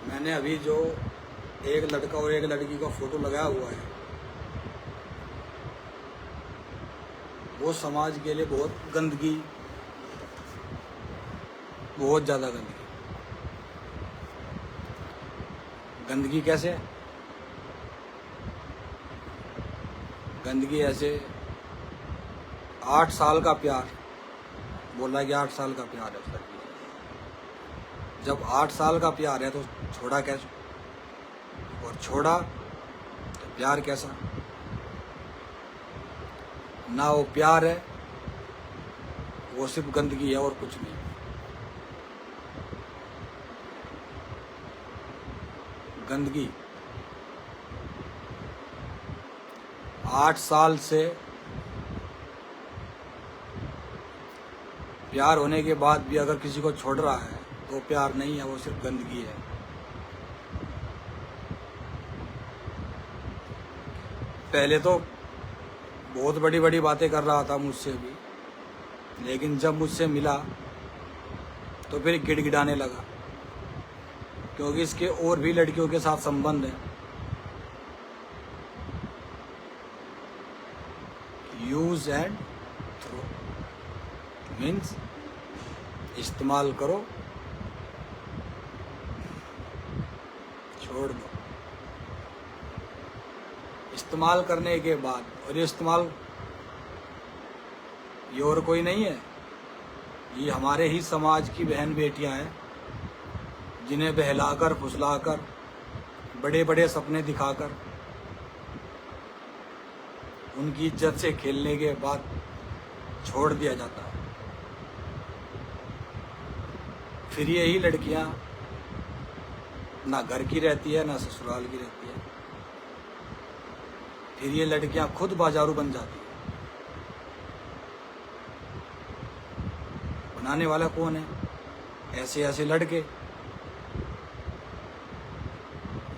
मैंने अभी जो एक लड़का और एक लड़की का फोटो लगाया हुआ है, वो समाज के लिए बहुत गंदगी, बहुत ज़्यादा गंदगी। गंदगी कैसे? गंदगी ऐसे, 8 साल का प्यार, बोला कि 8 साल का प्यार है उस लड़की से। जब 8 साल का प्यार है तो छोड़ा कैसे? और छोड़ा तो प्यार कैसा? ना वो प्यार है, वो सिर्फ गंदगी है और कुछ नहीं। गंदगी। 8 साल से प्यार होने के बाद भी अगर किसी को छोड़ रहा है तो प्यार नहीं है, वो सिर्फ गंदगी है। पहले तो बहुत बड़ी बड़ी बातें कर रहा था मुझसे भी, लेकिन जब मुझसे मिला तो फिर गिड़गिड़ाने लगा, क्योंकि इसके और भी लड़कियों के साथ संबंध है। यूज एंड थ्रो मीन्स इस्तेमाल करो, छोड़ दो। इस्तेमाल करने के बाद, और ये इस्तेमाल ये और कोई नहीं है, ये हमारे ही समाज की बहन बेटियां हैं, जिन्हें बहलाकर फुसलाकर बड़े बड़े सपने दिखाकर उनकी इज्जत से खेलने के बाद छोड़ दिया जाता है। फिर यही लड़कियां ना घर की रहती है ना ससुराल की रहती है, फिर ये लड़कियां खुद बाजारू बन जाती है। बनाने वाला कौन है? ऐसे ऐसे लड़के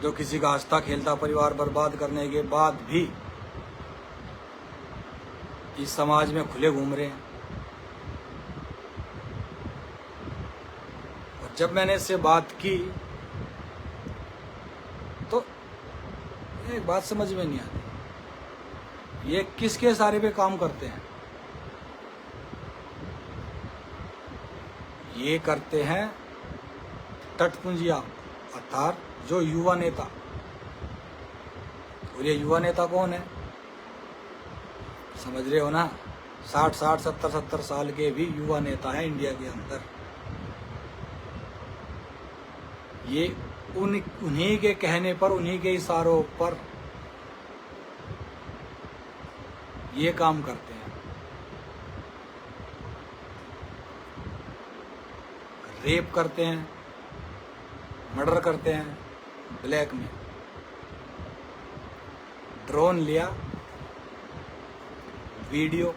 जो किसी का हंसता खेलता परिवार बर्बाद करने के बाद भी इस समाज में खुले घूम रहे हैं। और जब मैंने इससे बात की तो एक बात समझ में नहीं आती, ये किसके सारे पे काम करते हैं? ये करते हैं तटपुंजिया, अर्थात जो युवा नेता। और ये युवा नेता कौन है? समझ रहे हो ना? 60 70 साल के भी युवा नेता हैं इंडिया के अंदर। ये उन्हीं के कहने पर, उन्हीं के इशारों पर ये काम करते हैं। रेप करते हैं, मर्डर करते हैं, ब्लैक में। ड्रोन लिया, वीडियो।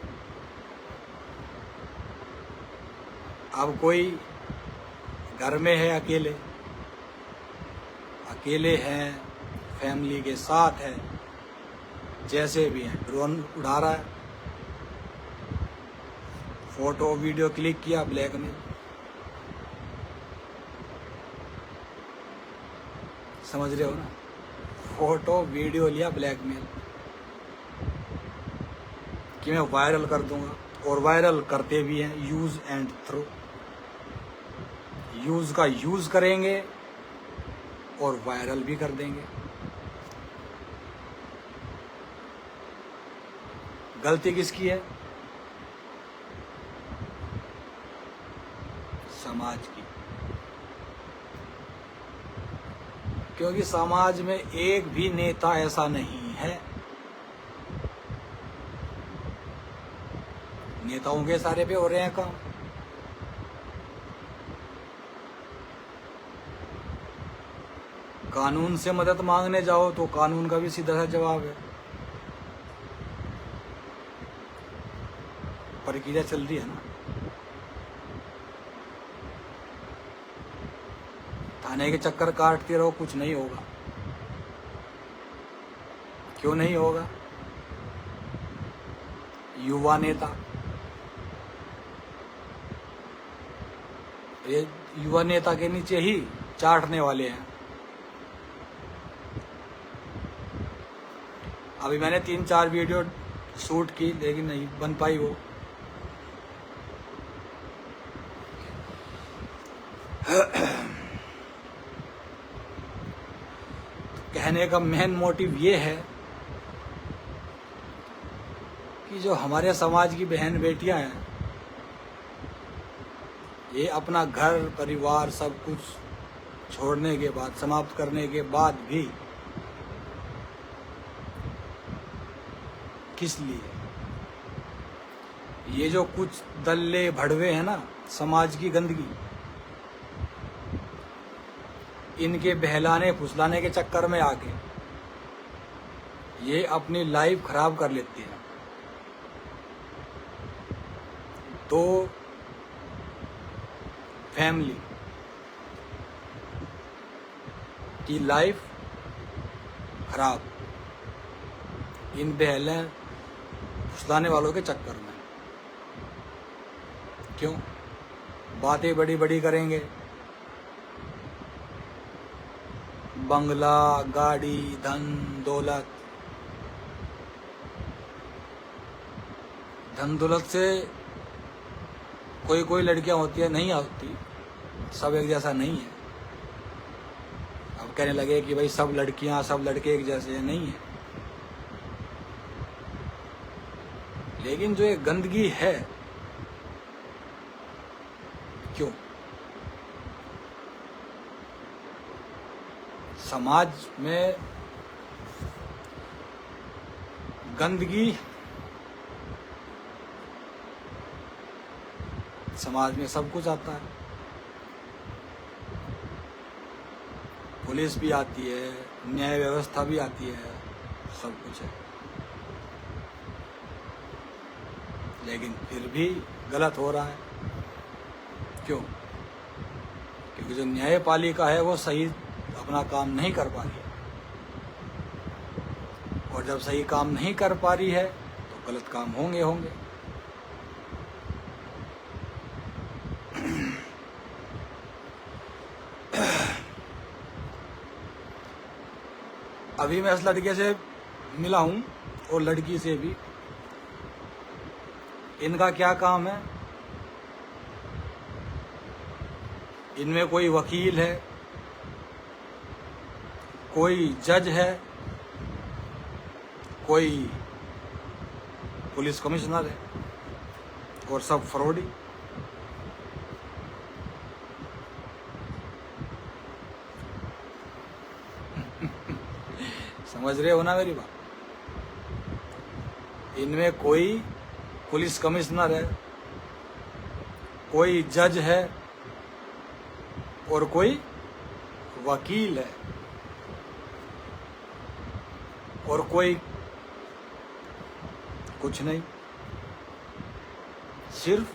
अब कोई घर में है अकेले हैं, फैमिली के साथ है, जैसे भी है, ड्रोन उड़ा रहा है, फोटो वीडियो क्लिक किया, ब्लैक में। समझ रहे हो ना? फोटो वीडियो लिया, ब्लैकमेल कि मैं वायरल कर दूंगा, और वायरल करते भी हैं। Use and throw. यूज का यूज करेंगे और वायरल भी कर देंगे। गलती किसकी है? समाज की। क्योंकि समाज में एक भी नेता ऐसा नहीं है। नेताओं के सारे पे हो रहे हैं काम। कानून से मदद मांगने जाओ तो कानून का भी सीधा सा जवाब है, प्रक्रिया चल रही है ना। थाने के चक्कर काटते रहो, कुछ नहीं होगा। क्यों नहीं होगा? युवा नेता ये युवा नेता के नीचे ही चाटने वाले हैं। अभी मैंने 3-4 वीडियो शूट की लेकिन नहीं बन पाई वो। कहने का मेन मोटिव ये है कि जो हमारे समाज की बहन बेटियां हैं, ये अपना घर परिवार सब कुछ छोड़ने के बाद, समाप्त करने के बाद भी किस लिए, ये जो कुछ दल्ले भड़वे हैं ना समाज की गंदगी, इनके बहलाने फुसलाने के चक्कर में आके ये अपनी लाइफ खराब कर लेती है। तो फैमिली की लाइफ खराब इन बहले फुसलाने वालों के चक्कर में। क्यों? बातें बड़ी बड़ी करेंगे, बंगला, गाड़ी, धन दौलत। धन दौलत से कोई कोई लड़कियां होती है, नहीं होती, सब एक जैसा नहीं है। अब कहने लगे कि भाई सब लड़कियां सब लड़के एक जैसे हैं, नहीं है। लेकिन जो ये गंदगी है, क्यों? समाज में गंदगी, समाज में सब कुछ आता है। पुलिस भी आती है, न्याय व्यवस्था भी आती है, सब कुछ है। लेकिन फिर भी गलत हो रहा है। क्यों? क्योंकि जो न्यायपालिका है वो सही अपना काम नहीं कर पा रही है, और जब सही काम नहीं कर पा रही है तो गलत काम होंगे। अभी मैं इस लड़के से मिला हूं और लड़की से भी। इनका क्या काम है? इनमें कोई वकील है, कोई जज है, कोई पुलिस कमिश्नर है, और सब फ्रॉडी। समझ रहे हो ना मेरी बात? इनमें कोई पुलिस कमिश्नर है, कोई जज है, और कोई वकील है, और कोई कुछ नहीं। सिर्फ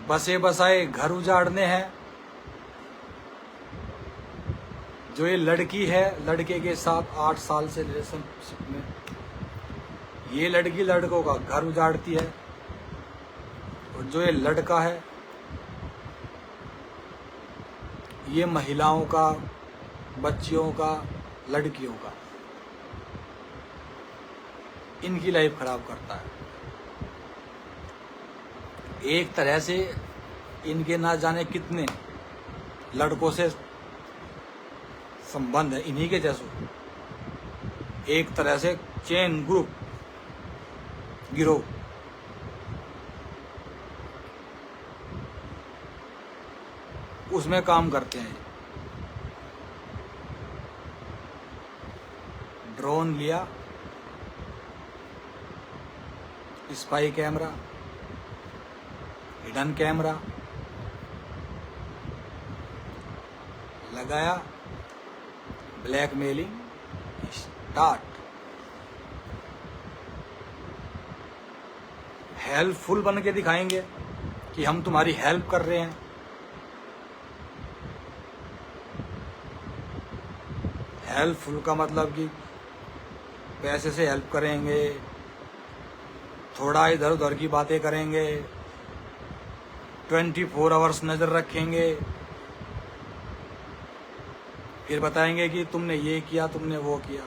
बसे बसाए घर उजाड़ने हैं। जो ये लड़की है, लड़के के साथ 8 साल से रिलेशनशिप में, ये लड़की लड़कों का घर उजाड़ती है, और जो ये लड़का है ये महिलाओं का, बच्चियों का, लड़कियों का, इनकी लाइफ खराब करता है। एक तरह से इनके ना जाने कितने लड़कों से संबंध है, इन्हीं के जैसों। एक तरह से चेन ग्रुप, गिरोह। उसमें काम करते हैं। ड्रोन लिया, स्पाई कैमरा, हिडन कैमरा लगाया, ब्लैकमेलिंग स्टार्ट। हेल्पफुल बन के दिखाएंगे कि हम तुम्हारी हेल्प कर रहे हैं। हेल्पफुल का मतलब कि पैसे से हेल्प करेंगे, थोड़ा इधर उधर की बातें करेंगे, 24 आवर्स नजर रखेंगे, फिर बताएंगे कि तुमने ये किया, तुमने वो किया।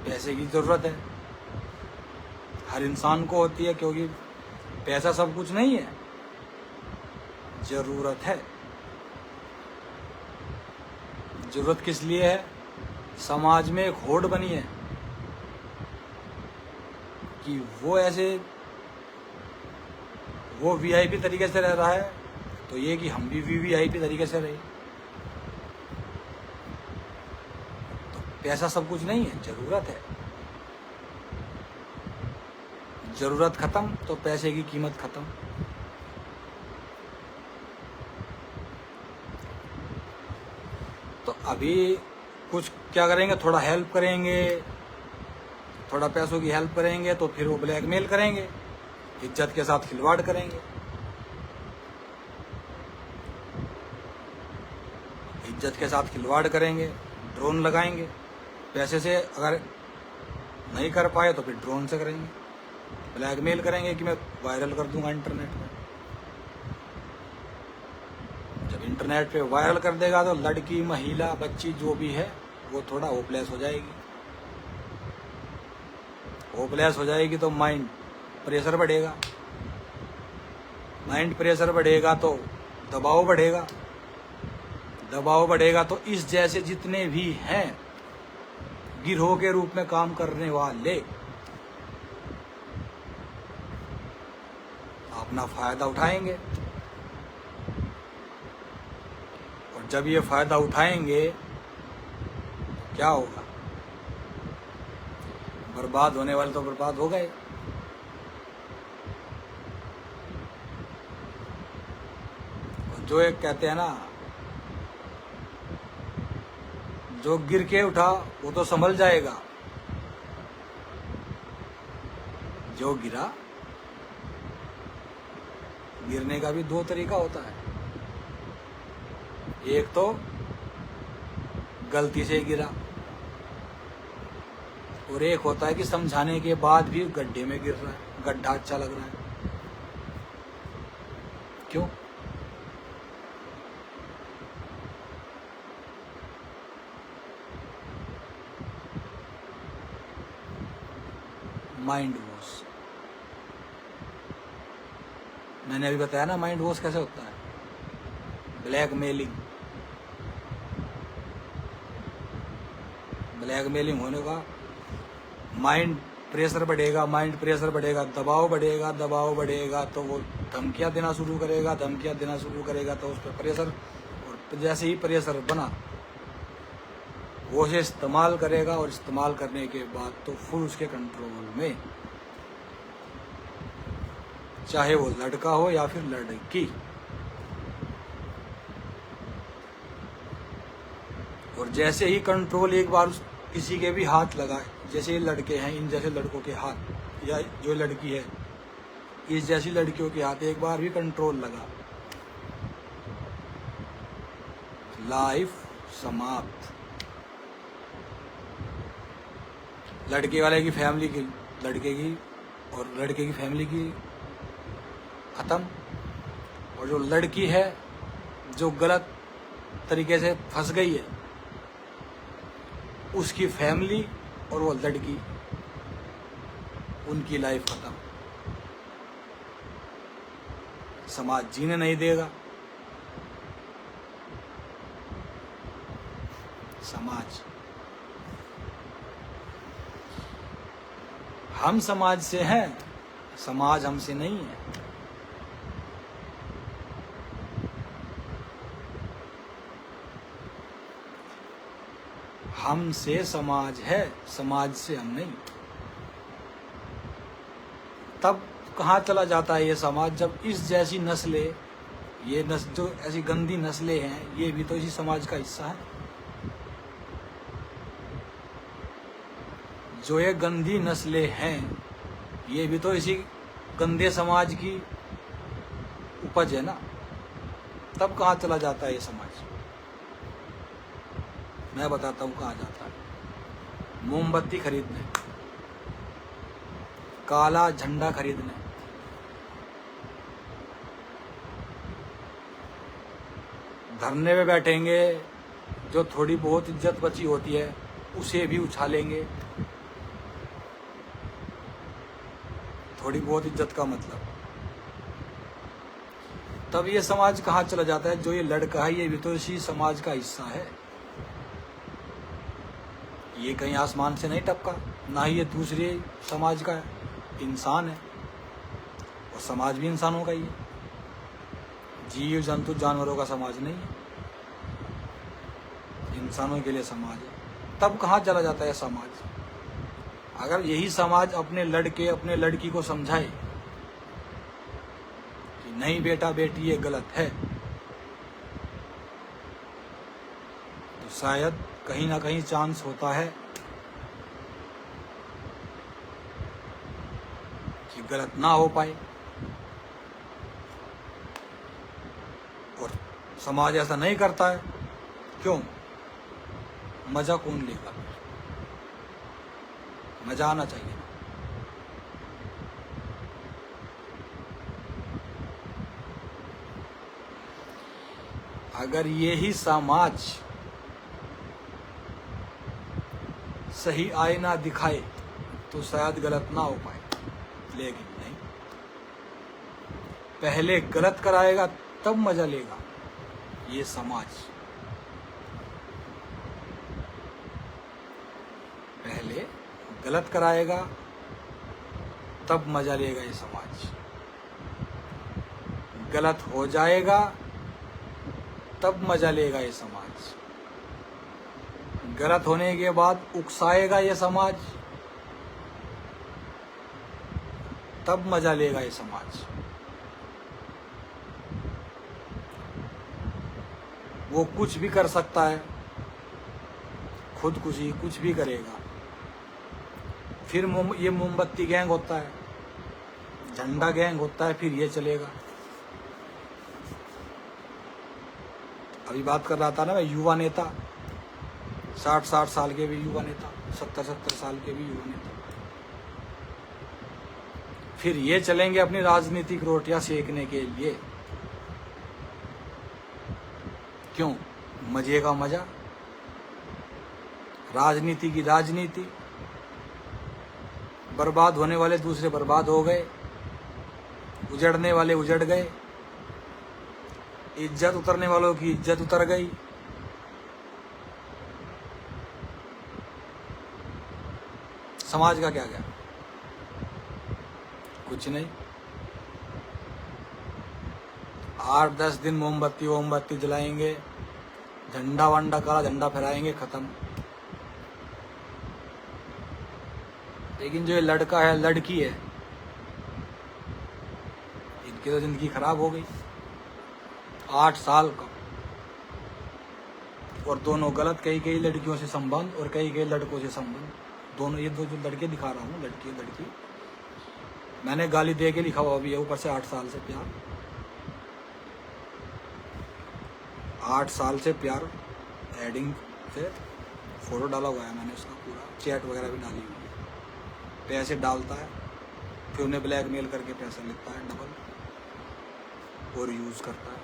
पैसे की जरूरत है, हर इंसान को होती है, क्योंकि पैसा सब कुछ नहीं है, जरूरत है। जरूरत किस लिए है? समाज में एक होड़ बनी है कि वो वीआईपी तरीके से रह रहा है, तो ये कि हम भी वीवीआईपी तरीके से रहे। तो पैसा सब कुछ नहीं है, जरूरत है। जरूरत खत्म तो पैसे की कीमत खत्म। तो अभी कुछ क्या करेंगे, थोड़ा हेल्प करेंगे, थोड़ा पैसों की हेल्प करेंगे, तो फिर वो ब्लैकमेल करेंगे, इज्जत के साथ खिलवाड़ करेंगे। इज्जत के साथ खिलवाड़ करेंगे, ड्रोन लगाएंगे। पैसे से अगर नहीं कर पाए तो फिर ड्रोन से करेंगे, ब्लैकमेल करेंगे कि मैं वायरल कर दूंगा इंटरनेट पे। जब इंटरनेट पे वायरल कर देगा तो लड़की, महिला, बच्ची जो भी है वो थोड़ा होपलेस हो जाएगी। होपलेस हो जाएगी तो माइंड प्रेशर बढ़ेगा, माइंड प्रेशर बढ़ेगा तो दबाव बढ़ेगा, दबाव बढ़ेगा तो इस जैसे जितने भी हैं गिरोह के रूप में काम करने वाले अपना फायदा उठाएंगे। और जब ये फायदा उठाएंगे तो क्या होगा? बर्बाद होने वाले तो बर्बाद हो गए। और जो एक कहते हैं ना, जो गिर के उठा वो तो संभल जाएगा, जो गिरा, गिरने का भी दो तरीका होता है। एक तो गलती से गिरा, और एक होता है कि समझाने के बाद भी गड्ढे में गिर रहा है, गड्ढा अच्छा लग रहा है। क्यों? Mind wash. मैंने अभी बताया ना माइंड वॉश कैसे होता है। ब्लैकमेलिंग, ब्लैकमेलिंग होने का माइंड प्रेशर बढ़ेगा, माइंड प्रेशर बढ़ेगा, दबाव बढ़ेगा, दबाव बढ़ेगा तो वो धमकियां देना शुरू करेगा, धमकियां देना शुरू करेगा तो उस पर प्रेशर, और जैसे ही प्रेशर बना वो उसे इस्तेमाल करेगा, और इस्तेमाल करने के बाद तो फुल उसके कंट्रोल में, चाहे वो लड़का हो या फिर लड़की। और जैसे ही कंट्रोल एक बार किसी के भी हाथ लगाए, जैसे ये लड़के हैं, इन जैसे लड़कों के हाथ, या जो लड़की है इस जैसी लड़कियों के हाथ एक बार भी कंट्रोल लगा, लाइफ समाप्त। लड़के वाले की फैमिली की, लड़के की और लड़के की फैमिली की खत्म। और जो लड़की है जो गलत तरीके से फंस गई है, उसकी फैमिली और वो लड़की, उनकी लाइफ खत्म। समाज जीने नहीं देगा। समाज, हम समाज से हैं, समाज हमसे नहीं है। हमसे समाज है, समाज से हम नहीं। तब कहाँ चला जाता है ये समाज, जब इस जैसी नस्लें, ये जो ऐसी गंदी नस्लें हैं, ये भी तो इसी समाज का हिस्सा है। जो ये गंदी नस्लें हैं, ये भी तो इसी गंदे समाज की उपज है ना। तब कहाँ चला जाता है ये समाज? मैं बताता हूँ कहाँ जाता है। मोमबत्ती खरीदने, काला झंडा खरीदने, धरने पे बैठेंगे, जो थोड़ी बहुत इज्जत बची होती है उसे भी उछालेंगे। थोड़ी बहुत इज्जत का मतलब, तब ये समाज कहाँ चला जाता है? जो ये लड़का है ये भी तो इसी समाज का हिस्सा है। ये कहीं आसमान से नहीं टपका, ना ही ये दूसरे समाज का है, इंसान है। और समाज भी इंसानों का ही है, जीव जंतु जानवरों का समाज नहीं है, इंसानों के लिए समाज है। तब कहाँ चला जाता है समाज? अगर यही समाज अपने लड़के अपने लड़की को समझाए कि नहीं बेटा बेटी ये गलत है, तो शायद कहीं ना कहीं चांस होता है कि गलत ना हो पाए। और समाज ऐसा नहीं करता है, क्यों? मजा कौन लेगा? मजा आना चाहिए। अगर यही समाज सही आईना दिखाए तो शायद गलत ना हो पाए, लेकिन नहीं, पहले गलत कराएगा तब मजा लेगा ये समाज। पहले गलत कराएगा तब मजा लेगा ये समाज। गलत हो जाएगा तब मजा लेगा ये समाज। गलत होने के बाद उकसाएगा ये समाज, तब मजा लेगा ये समाज। वो कुछ भी कर सकता है, खुदकुशी कुछ भी करेगा। फिर ये मोमबत्ती गैंग होता है, झंडा गैंग होता है, फिर ये चलेगा। अभी बात कर रहा था ना मैं, युवा नेता, 60 साल के भी युवा नेता, 70 साल के भी युवा नेता, फिर ये चलेंगे अपनी राजनीतिक रोटियां सेकने के लिए। क्यों? मजे का मजा, राजनीति की राजनीति। बर्बाद होने वाले दूसरे बर्बाद हो गए, उजड़ने वाले उजड़ गए, इज्जत उतरने वालों की इज्जत उतर गई। समाज का क्या गया? कुछ नहीं। 8-10 दिन मोमबत्ती जलाएंगे, झंडा वंडा काला झंडा फहराएंगे, खत्म। लेकिन जो ये लड़का है लड़की है, इनकी तो जिंदगी खराब हो गई। 8 साल का, और दोनों गलत, कई लड़कियों से संबंध और कई लड़कों से संबंध। दोनों, ये दो जो लड़के दिखा रहा हूँ, लड़की मैंने गाली दे के लिखा हुआ भी है ऊपर से, 8 साल से प्यार। 8 साल से प्यार, हेडिंग से फोटो डाला हुआ है मैंने उसका पूरा, चैट वगैरह भी डाली हुई है। पैसे डालता है, फिर उन्हें ब्लैकमेल करके पैसा लेता है डबल, और यूज़ करता है।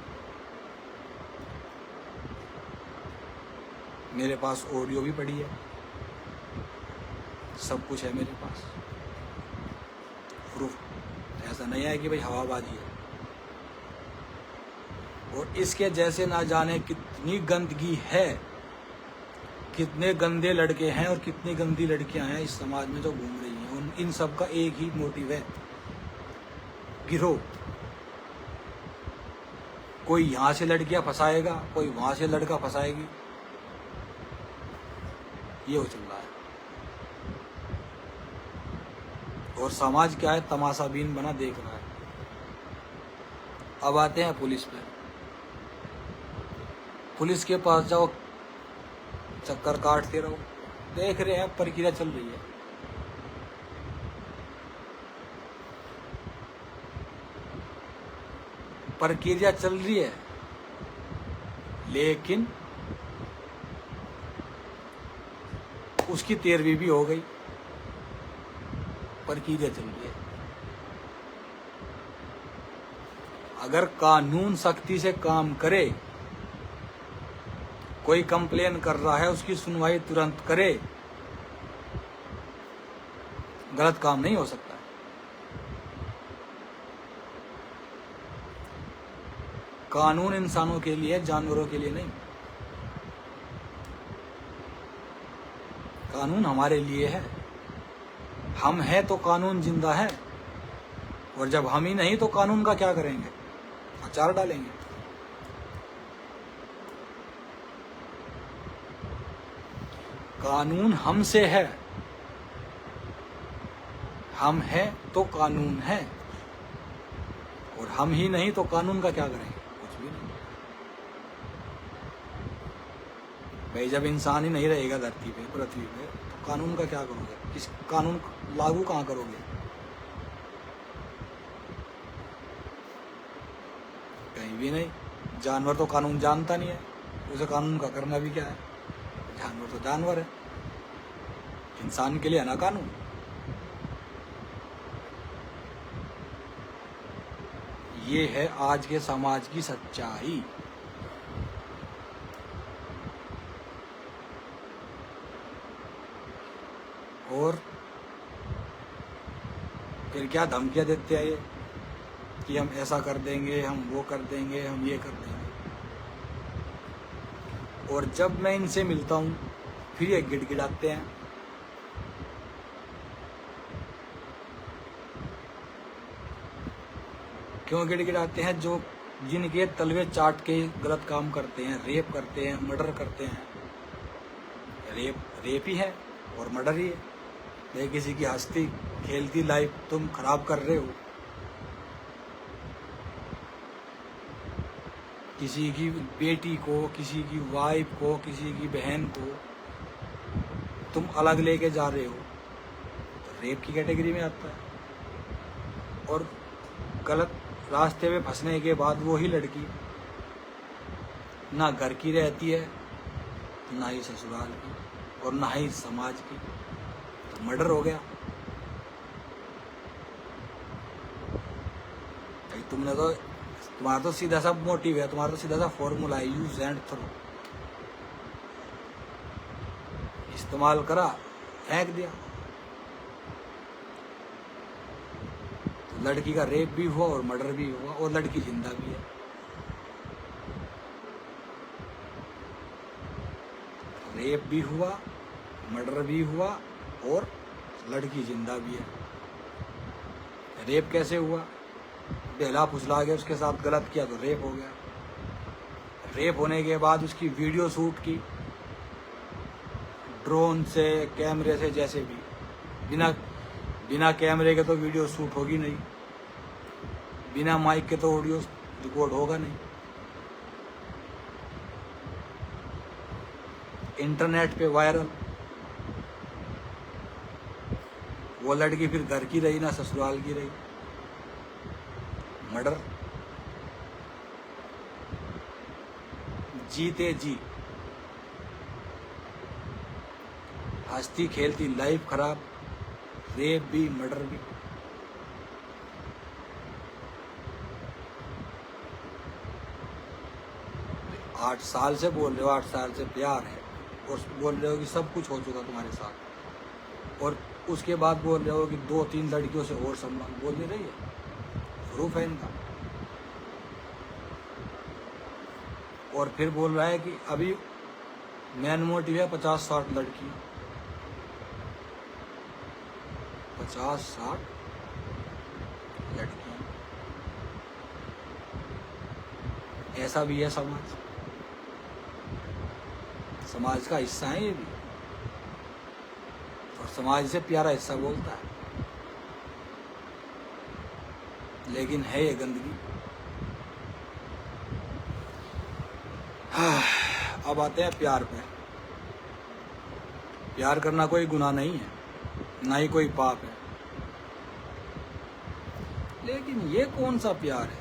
मेरे पास ऑडियो भी पड़ी है, सब कुछ है मेरे पास, प्रूफ। ऐसा नहीं है कि भाई हवाबाजी है। और इसके जैसे ना जाने कितनी गंदगी है, कितने गंदे लड़के हैं और कितनी गंदी लड़कियां हैं इस समाज में जो घूम रही हैं। इन सब का एक ही मोटिव है, गिरोह। कोई यहाँ से लड़कियां फंसाएगा, कोई वहां से लड़का फंसाएगी, ये हो चल रहा है। और समाज क्या है? तमाशाबीन बना देख रहा है। अब आते हैं पुलिस पे। पुलिस के पास जाओ, चक्कर काटते रहो, देख रहे हैं प्रक्रिया चल रही है। प्रक्रिया चल रही है, लेकिन उसकी 13वीं भी हो गई। प्रक्रिया चल रही है। अगर कानून सख्ती से काम करे कोई कंप्लेन कर रहा है उसकी सुनवाई तुरंत करे, गलत काम नहीं हो सकता। कानून इंसानों के लिए, जानवरों के लिए नहीं। कानून हमारे लिए है। हम हैं तो कानून जिंदा है, और जब हम ही नहीं तो कानून का क्या करेंगे? अचार डालेंगे। कानून हमसे है, हम हैं तो कानून है, और हम ही नहीं तो कानून का क्या करेंगे? कुछ भी नहीं भाई। जब इंसान ही नहीं रहेगा धरती पे, पृथ्वी पे, तो कानून का क्या करोगे? किस कानून लागू कहाँ करोगे? कहीं भी नहीं। जानवर तो कानून जानता नहीं है, उसे कानून का करना भी क्या है? जानवर तो जानवर है, इंसान के लिए है ना कानून। ये है आज के समाज की सच्चाई। और फिर क्या धमकियां देते हैं ये कि हम ऐसा कर देंगे, हम वो कर देंगे, हम ये कर देंगे। और जब मैं इनसे मिलता हूँ फिर ये गिड़गिड़ाते हैं। क्यों गिड़गिड़ाते हैं? जो जिनके तलवे चाट के गलत काम करते हैं, रेप करते हैं, मर्डर करते हैं। रेप ही है और मर्डर ही है। नहीं, किसी की हंसती खेलती लाइफ तुम खराब कर रहे हो, किसी की बेटी को, किसी की वाइफ को, किसी की बहन को तुम अलग लेके जा रहे हो, तो रेप की कैटेगरी में आता है। और गलत रास्ते में फंसने के बाद वो ही लड़की ना घर की रहती है, ना ही ससुराल की, और ना ही समाज की, तो मर्डर हो गया। तुमने तो, तुम्हारा तो सीधा सा मोटिव है, तुम्हारा तो सीधा सा फॉर्मूला है, यूज एंड थ्रो। इस्तेमाल करा, फेंक दिया। तो लड़की का रेप भी हुआ और मर्डर भी हुआ, और लड़की जिंदा भी है। रेप भी हुआ, मर्डर भी हुआ, और लड़की जिंदा भी है। रेप कैसे हुआ? बहला फुसला के उसके साथ गलत किया तो रेप हो गया। रेप होने के बाद उसकी वीडियो शूट की, ड्रोन से, कैमरे से, जैसे भी। बिना कैमरे के तो वीडियो शूट होगी नहीं, बिना माइक के तो ऑडियो रिकॉर्ड होगा नहीं। इंटरनेट पे वायरल। वो लड़की फिर घर की रही ना ससुराल की रही। मर्डर। जीते जी, हंसती खेलती लाइफ खराब, रेप भी, मर्डर भी। आठ साल से बोल रहे हो, 8 साल से प्यार है, और बोल रहे हो कि सब कुछ हो चुका तुम्हारे साथ, और उसके बाद बोल रहे हो कि 2-3 लड़कियों से और संबंध। बोल नहीं रही है, प्रूफ है इनका। और फिर बोल रहा है कि अभी मेन मोटिव है 50-60 लड़की। 50-60 लड़की, ऐसा भी है समाज। समाज का हिस्सा है ये भी, और समाज से प्यारा हिस्सा बोलता है, लेकिन है ये गंदगी। अब आते हैं प्यार पे। प्यार करना कोई गुनाह नहीं है, ना ही कोई पाप है, लेकिन ये कौन सा प्यार है?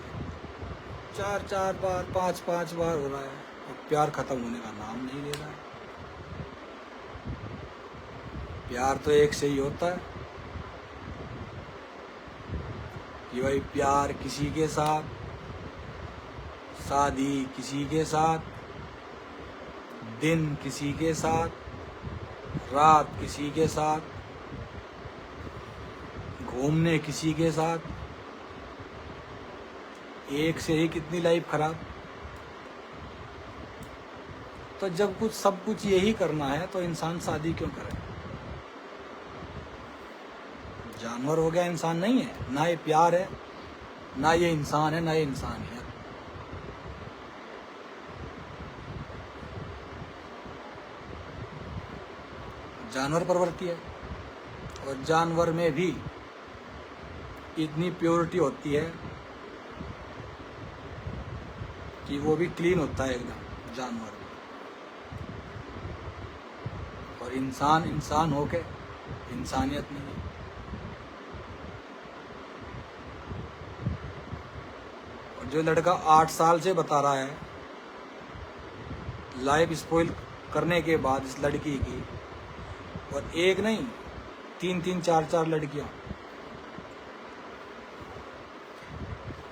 4-4 बार, 5-5 बार हो रहा है, और प्यार खत्म होने का नाम नहीं ले रहा है। प्यार तो एक से ही होता है कि भाई प्यार किसी के साथ, शादी किसी के साथ, दिन किसी के साथ, रात किसी के साथ, घूमने किसी के साथ, एक से ही कितनी लाइफ खराब। तो जब कुछ सब कुछ यही करना है तो इंसान शादी क्यों करे? जानवर हो गया, इंसान नहीं है। ना ये प्यार है, ना ये इंसान है, ना ये इंसानियत। जानवर प्रवृत्ति है, और जानवर में भी इतनी प्योरिटी होती है कि वो भी क्लीन होता है एकदम, जानवर भी। और इंसान इंसान होके इंसानियत नहीं है। और जो लड़का 8 साल से बता रहा है लाइफ स्पॉइल करने के बाद इस लड़की की, और एक नहीं 3-3 4-4 लड़कियां,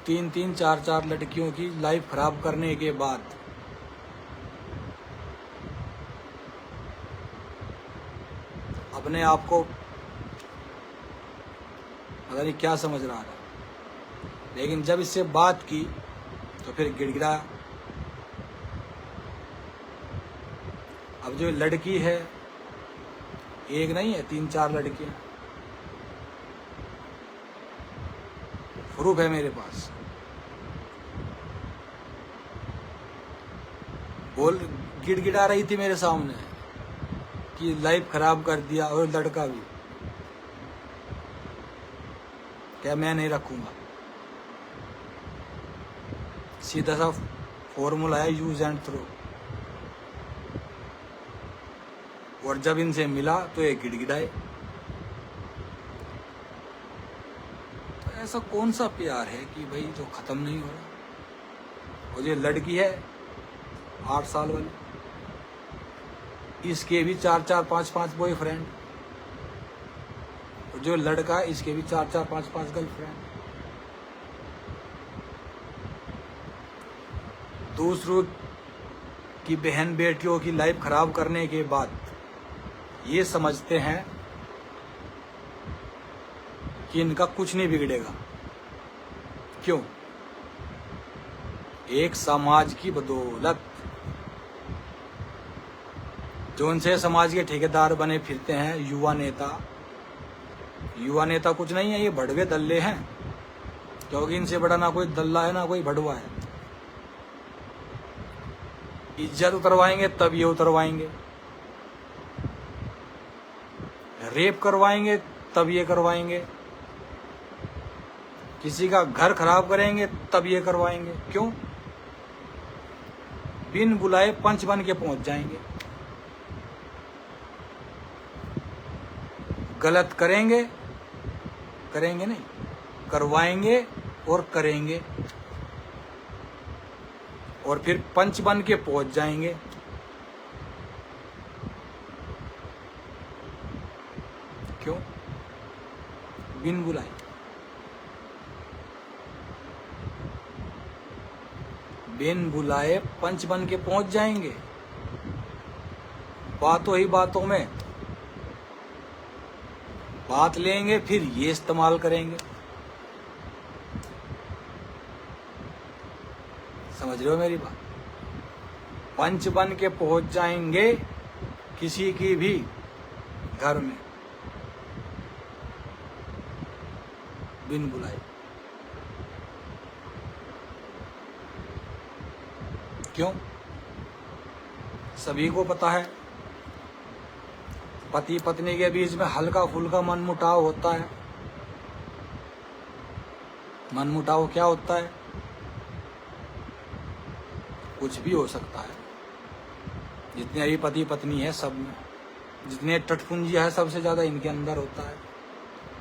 3-3 4-4 लड़कियों की लाइफ खराब करने के बाद अपने आप को पता नहीं क्या समझ रहा था, लेकिन जब इससे बात की तो फिर गिड़गिड़ाया। अब जो लड़की है, एक नहीं है 3-4 लड़कियां, प्रूफ है मेरे पास। बोल गिड़गिड़ा रही थी मेरे सामने कि लाइफ खराब कर दिया, और लड़का भी क्या मैं नहीं रखूंगा। सीधा सा फॉर्मूला है, यूज एंड थ्रो। और जब इनसे मिला तो ये गिड़गिड़ाए। तो ऐसा कौन सा प्यार है कि भाई जो खत्म नहीं हो रहा? और ये लड़की है 8 साल वाली, इसके भी 4-4 5-5 बॉयफ्रेंड, और जो लड़का है इसके भी 4-4 5-5 गर्लफ्रेंड। दूसरों की बहन बेटियों की लाइफ खराब करने के बाद ये समझते हैं कि इनका कुछ नहीं बिगड़ेगा। क्यों? एक समाज की बदौलत जो उनसे समाज के ठेकेदार बने फिरते हैं युवा नेता। युवा नेता कुछ नहीं है, ये भड़वे दल्ले हैं, क्योंकि इनसे बड़ा ना कोई दल्ला है ना कोई भड़वा है। इज्जत उतरवाएंगे तब ये उतरवाएंगे, रेप करवाएंगे तब ये करवाएंगे, किसी का घर खराब करेंगे तब ये करवाएंगे। क्यों? बिन बुलाए पंच बन के पहुंच जाएंगे। गलत करेंगे, करेंगे नहीं, करवाएंगे और करेंगे, और फिर पंच बन के पहुंच जाएंगे। क्यों? बिन बुलाए। बिन बुलाए पंच बन के पहुंच जाएंगे। बातों ही बातों में बात लेंगे, फिर ये इस्तेमाल करेंगे। समझ रहे हो मेरी बात? पंच बन के पहुंच जाएंगे किसी की भी घर में बिन बुलाए। क्यों? सभी को पता है पति पत्नी के बीच में हल्का फुल्का मनमुटाव होता है। मनमुटाव क्या होता है? कुछ भी हो सकता है। जितने अभी पति पत्नी है सब में, जितने टटपुंजिया है सबसे ज्यादा इनके अंदर होता है।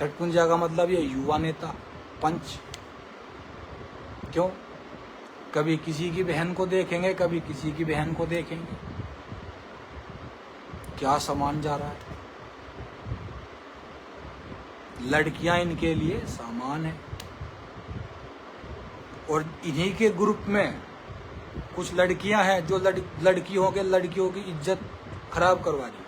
टटपुंजिया का मतलब ये युवा नेता पंच। क्यों? कभी किसी की बहन को देखेंगे, कभी किसी की बहन को देखेंगे। क्या सामान जा रहा है? लड़कियां इनके लिए सामान है, और इन्हीं के ग्रुप में कुछ लड़कियां हैं जो लड़कियों की इज्जत खराब करवा रही है।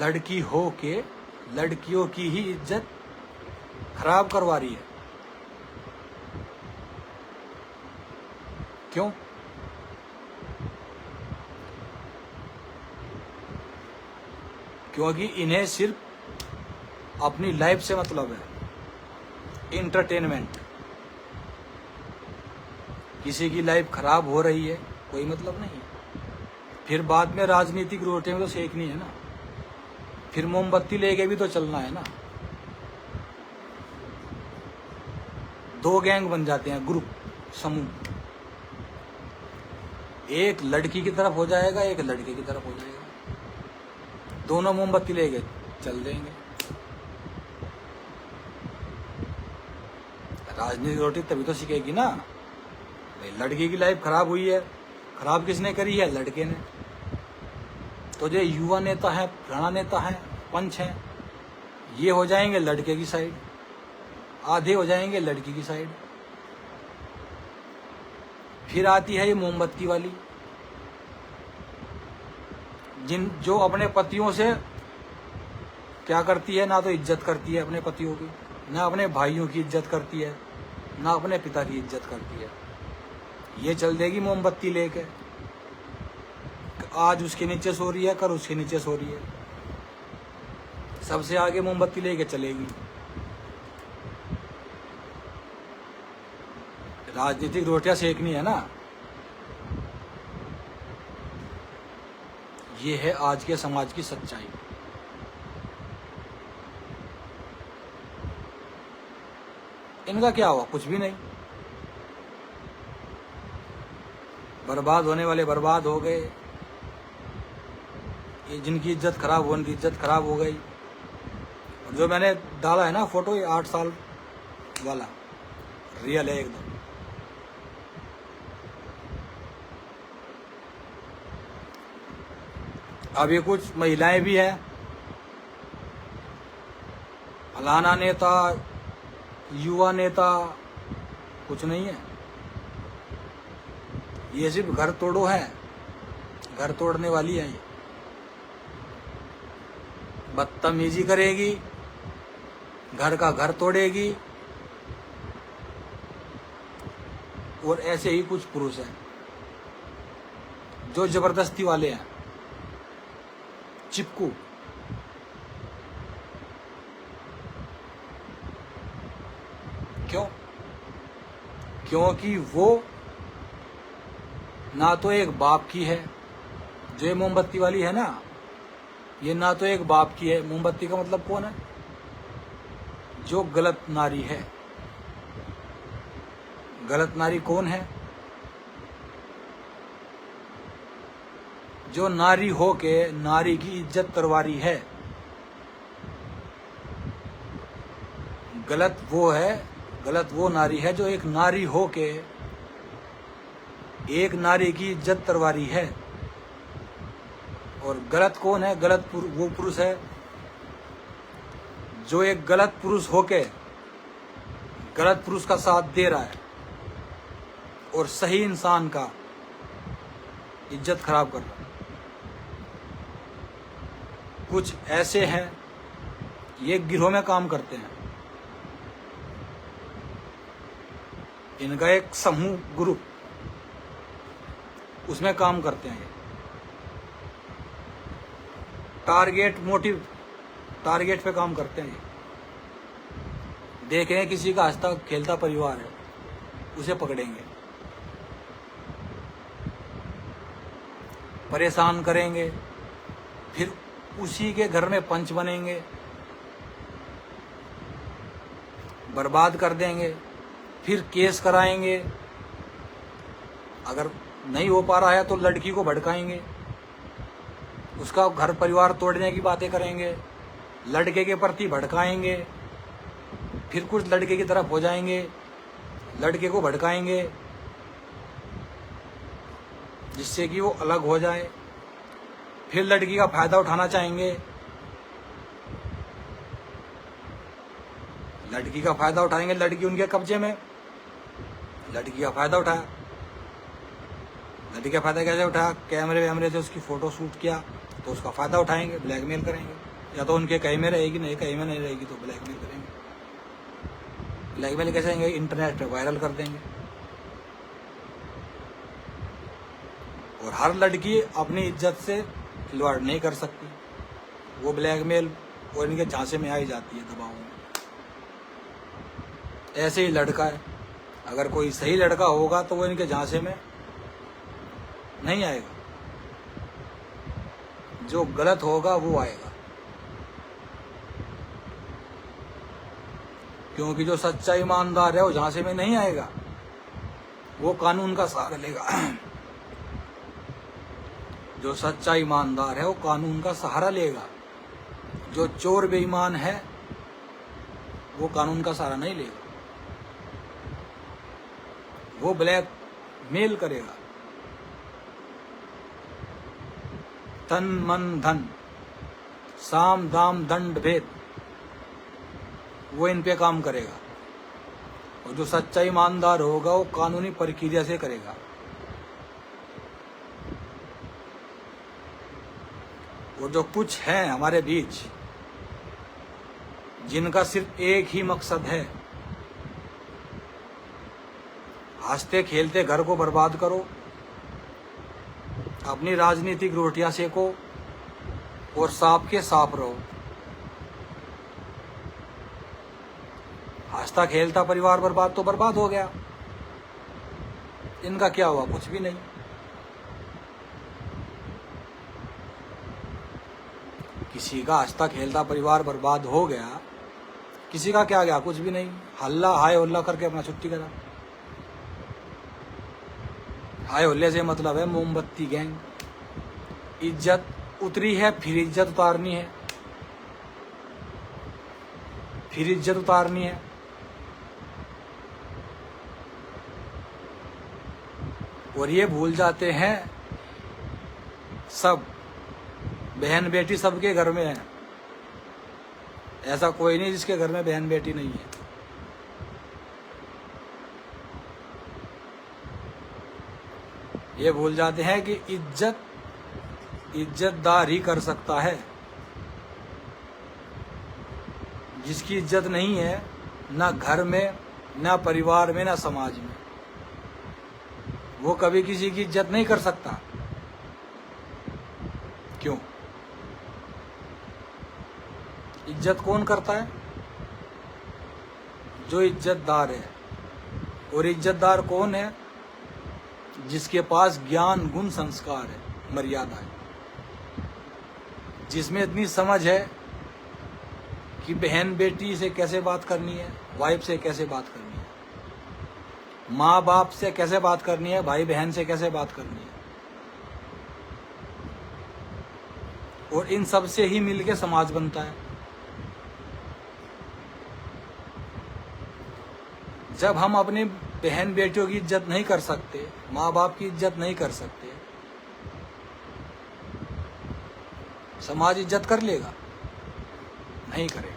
लड़की हो के लड़कियों की ही इज्जत खराब करवा रही है। क्यों? क्योंकि इन्हें सिर्फ अपनी लाइफ से मतलब है, इंटरटेनमेंट। किसी की लाइफ खराब हो रही है कोई मतलब नहीं है। फिर बाद में राजनीतिक रोटे में तो सेकनी है ना, फिर मोमबत्ती लेके भी तो चलना है ना। दो गैंग बन जाते हैं, ग्रुप, समूह। एक लड़की की तरफ हो जाएगा, एक लड़के की तरफ हो जाएगा, दोनों मोमबत्ती लेके चल देंगे। राजनीतिक रोटी तभी तो सीखेगी ना। लड़की की लाइफ खराब हुई है, खराब किसने करी है? लड़के ने। तो जो युवा नेता है, पुराना नेता है, पंच है, ये हो जाएंगे लड़के की साइड, आधे हो जाएंगे लड़की की साइड। फिर आती है ये मोमबत्ती वाली, जो अपने पतियों से क्या करती है, ना तो इज्जत करती है अपने पतियों की, ना अपने भाइयों की इज्जत करती है, ना अपने पिता की इज्जत करती है। ये चल देगी मोमबत्ती लेके, आज उसके नीचे सो रही है, कल उसके नीचे सो रही है, सबसे आगे मोमबत्ती लेके चलेगी। राजनीतिक रोटियां सेकनी है ना। ये है आज के समाज की सच्चाई। इनका क्या हुआ? कुछ भी नहीं। बर्बाद होने वाले बर्बाद हो गए, ये जिनकी इज्जत खराब हो, उनकी इज्जत खराब हो गई। और जो मैंने डाला है ना फोटो, ये 8 साल वाला रियल है एकदम। अब ये कुछ महिलाएं भी हैं, फलाना नेता, युवा नेता, कुछ नहीं है। ये सिर्फ घर तोड़ो है, घर तोड़ने वाली है। ये बदतमीजी करेगी, घर का घर तोड़ेगी। और ऐसे ही कुछ पुरुष हैं जो जबरदस्ती वाले हैं, चिपकू। क्यों? क्योंकि वो ना तो एक बाप की है, जो ये मोमबत्ती वाली है ना, ये ना तो एक बाप की है। मोमबत्ती का मतलब कौन है? जो गलत नारी है। गलत नारी कौन है? जो नारी हो के नारी की इज्जत करवारी है। गलत वो है, गलत वो नारी है जो एक नारी हो के एक नारी की इज्जत करवारी है। और गलत कौन है? गलत वो पुरुष है जो एक गलत पुरुष होके गलत पुरुष का साथ दे रहा है और सही इंसान का इज्जत खराब कर रहा है। कुछ ऐसे हैं, ये गिरोह में काम करते हैं। इनका एक समूह, ग्रुप, उसमें काम करते हैं। टारगेट, मोटिव, टारगेट पे काम करते हैं। देख रहे हैं किसी का हंसता खेलता परिवार है, उसे पकड़ेंगे, परेशान करेंगे, फिर उसी के घर में पंच बनेंगे, बर्बाद कर देंगे, फिर केस कराएंगे। अगर नहीं हो पा रहा है तो लड़की को भड़काएंगे, उसका घर परिवार तोड़ने की बातें करेंगे, लड़के के प्रति भड़काएंगे, फिर कुछ लड़के की तरफ हो जाएंगे, लड़के को भड़काएंगे जिससे कि वो अलग हो जाए, फिर लड़की का फायदा उठाना चाहेंगे, लड़की का फायदा उठाएंगे, लड़की उनके कब्जे में, लड़की का फायदा उठाया। लड़की का फायदा कैसे उठाया? कैमरे वैमरे से उसकी फोटो शूट किया तो उसका फायदा उठाएंगे, ब्लैकमेल करेंगे। या तो उनके कहीं में रहेगी, नहीं कहीं में नहीं रहेगी तो ब्लैकमेल करेंगे। ब्लैकमेल कैसे करेंगे? इंटरनेट पे वायरल कर देंगे। और हर लड़की अपनी इज्जत से खिलवाड़ नहीं कर सकती, वो ब्लैकमेल और इनके झांसे में आई जाती है, दबाव में। ऐसे ही लड़का है, अगर कोई सही लड़का होगा तो वो इनके झांसे में नहीं आएगा, जो गलत होगा वो आएगा। क्योंकि जो सच्चा ईमानदार है वो झांसे में नहीं आएगा, वो कानून का सहारा लेगा। जो सच्चा ईमानदार है वो कानून का सहारा लेगा। जो चोर बेईमान है वो कानून का सहारा नहीं लेगा, वो ब्लैक मेल करेगा। तन मन धन साम दाम दंड भेद, वो इन पे काम करेगा। और जो सच्चा ईमानदार होगा वो कानूनी प्रक्रिया से करेगा। और जो कुछ हैं हमारे बीच जिनका सिर्फ एक ही मकसद है, हंसते खेलते घर को बर्बाद करो, अपनी राजनीतिक रोटियां सेको और सांप के सांप रहो। हंसता खेलता परिवार बर्बाद तो बर्बाद हो गया, इनका क्या हुआ? कुछ भी नहीं। किसी का हंसता खेलता परिवार बर्बाद हो गया, किसी का क्या गया? कुछ भी नहीं। हल्ला हाय हुल्ला करके अपना छुट्टी करा। हाय हुल्ले से मतलब है मोमबत्ती गैंग। इज्जत उतरी है, फिर इज्जत उतारनी है, फिर इज्जत उतारनी है। और ये भूल जाते हैं सब, बहन बेटी सबके घर में है। ऐसा कोई नहीं जिसके घर में बहन बेटी नहीं है। ये भूल जाते हैं कि इज्जत इज्जतदार ही कर सकता है। जिसकी इज्जत नहीं है, ना घर में, ना परिवार में, ना समाज में, वो कभी किसी की इज्जत नहीं कर सकता। क्यों? इज्जत कौन करता है? जो इज्जतदार है। और इज्जतदार कौन है? जिसके पास ज्ञान गुण संस्कार है, मर्यादा है, जिसमें इतनी समझ है कि बहन बेटी से कैसे बात करनी है, वाइफ से कैसे बात करनी है, माँ बाप से कैसे बात करनी है, भाई बहन से कैसे बात करनी है। और इन सब से ही मिलके समाज बनता है। जब हम अपने बहन बेटियों की इज्जत नहीं कर सकते, माँ बाप की इज्जत नहीं कर सकते, समाज इज्जत कर लेगा? नहीं करेगा।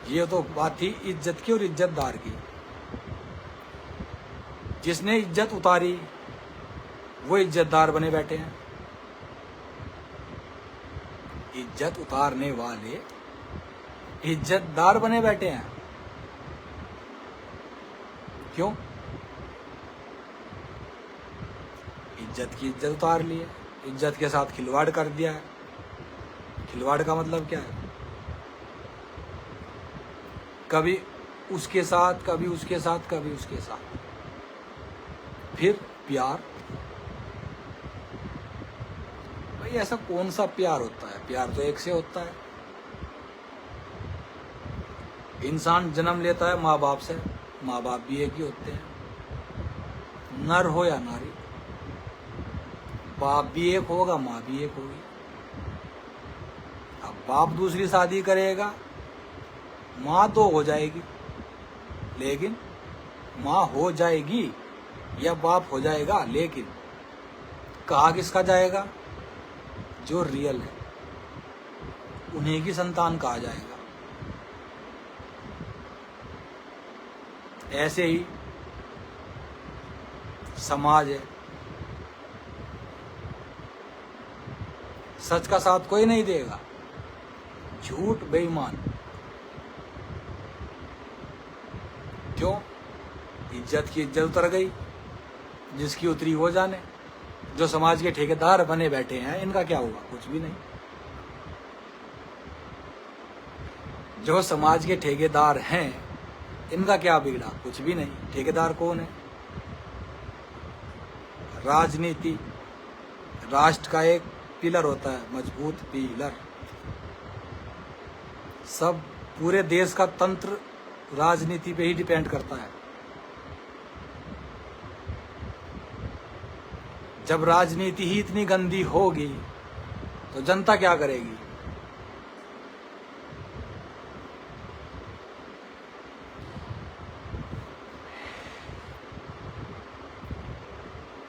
ये तो बात थी इज्जत की और इज्जतदार की। जिसने इज्जत उतारी वो इज्जतदार बने बैठे हैं। इज्जत उतारने वाले इज्जतदार बने बैठे हैं। क्यों? इज्जत की इज्जत उतार ली है, इज्जत के साथ खिलवाड़ कर दिया है। खिलवाड़ का मतलब क्या है? कभी उसके साथ, कभी उसके साथ, कभी उसके साथ। फिर प्यार। भाई ऐसा कौन सा प्यार होता है? प्यार तो एक से होता है। इंसान जन्म लेता है माँ बाप से, माँ बाप भी एक ही होते हैं, नर हो या नारी। बाप भी एक होगा, माँ भी एक होगी। अब बाप दूसरी शादी करेगा, माँ तो हो जाएगी, लेकिन माँ हो जाएगी या बाप हो जाएगा, लेकिन कहा किसका जाएगा? जो रियल है, उन्हीं की संतान कहा जाएगा। ऐसे ही समाज है, सच का साथ कोई नहीं देगा, झूठ बेईमान। क्यों? इज्जत की इज्जत उतर गई, जिसकी उतरी वो जाने। जो समाज के ठेकेदार बने बैठे हैं, इनका क्या हुआ? कुछ भी नहीं। जो समाज के ठेकेदार हैं, इनका क्या बिगड़ा? कुछ भी नहीं। ठेकेदार कौन है? राजनीति राष्ट्र का एक पिलर होता है, मजबूत पिलर। सब पूरे देश का तंत्र राजनीति पे ही डिपेंड करता है। जब राजनीति ही इतनी गंदी होगी तो जनता क्या करेगी?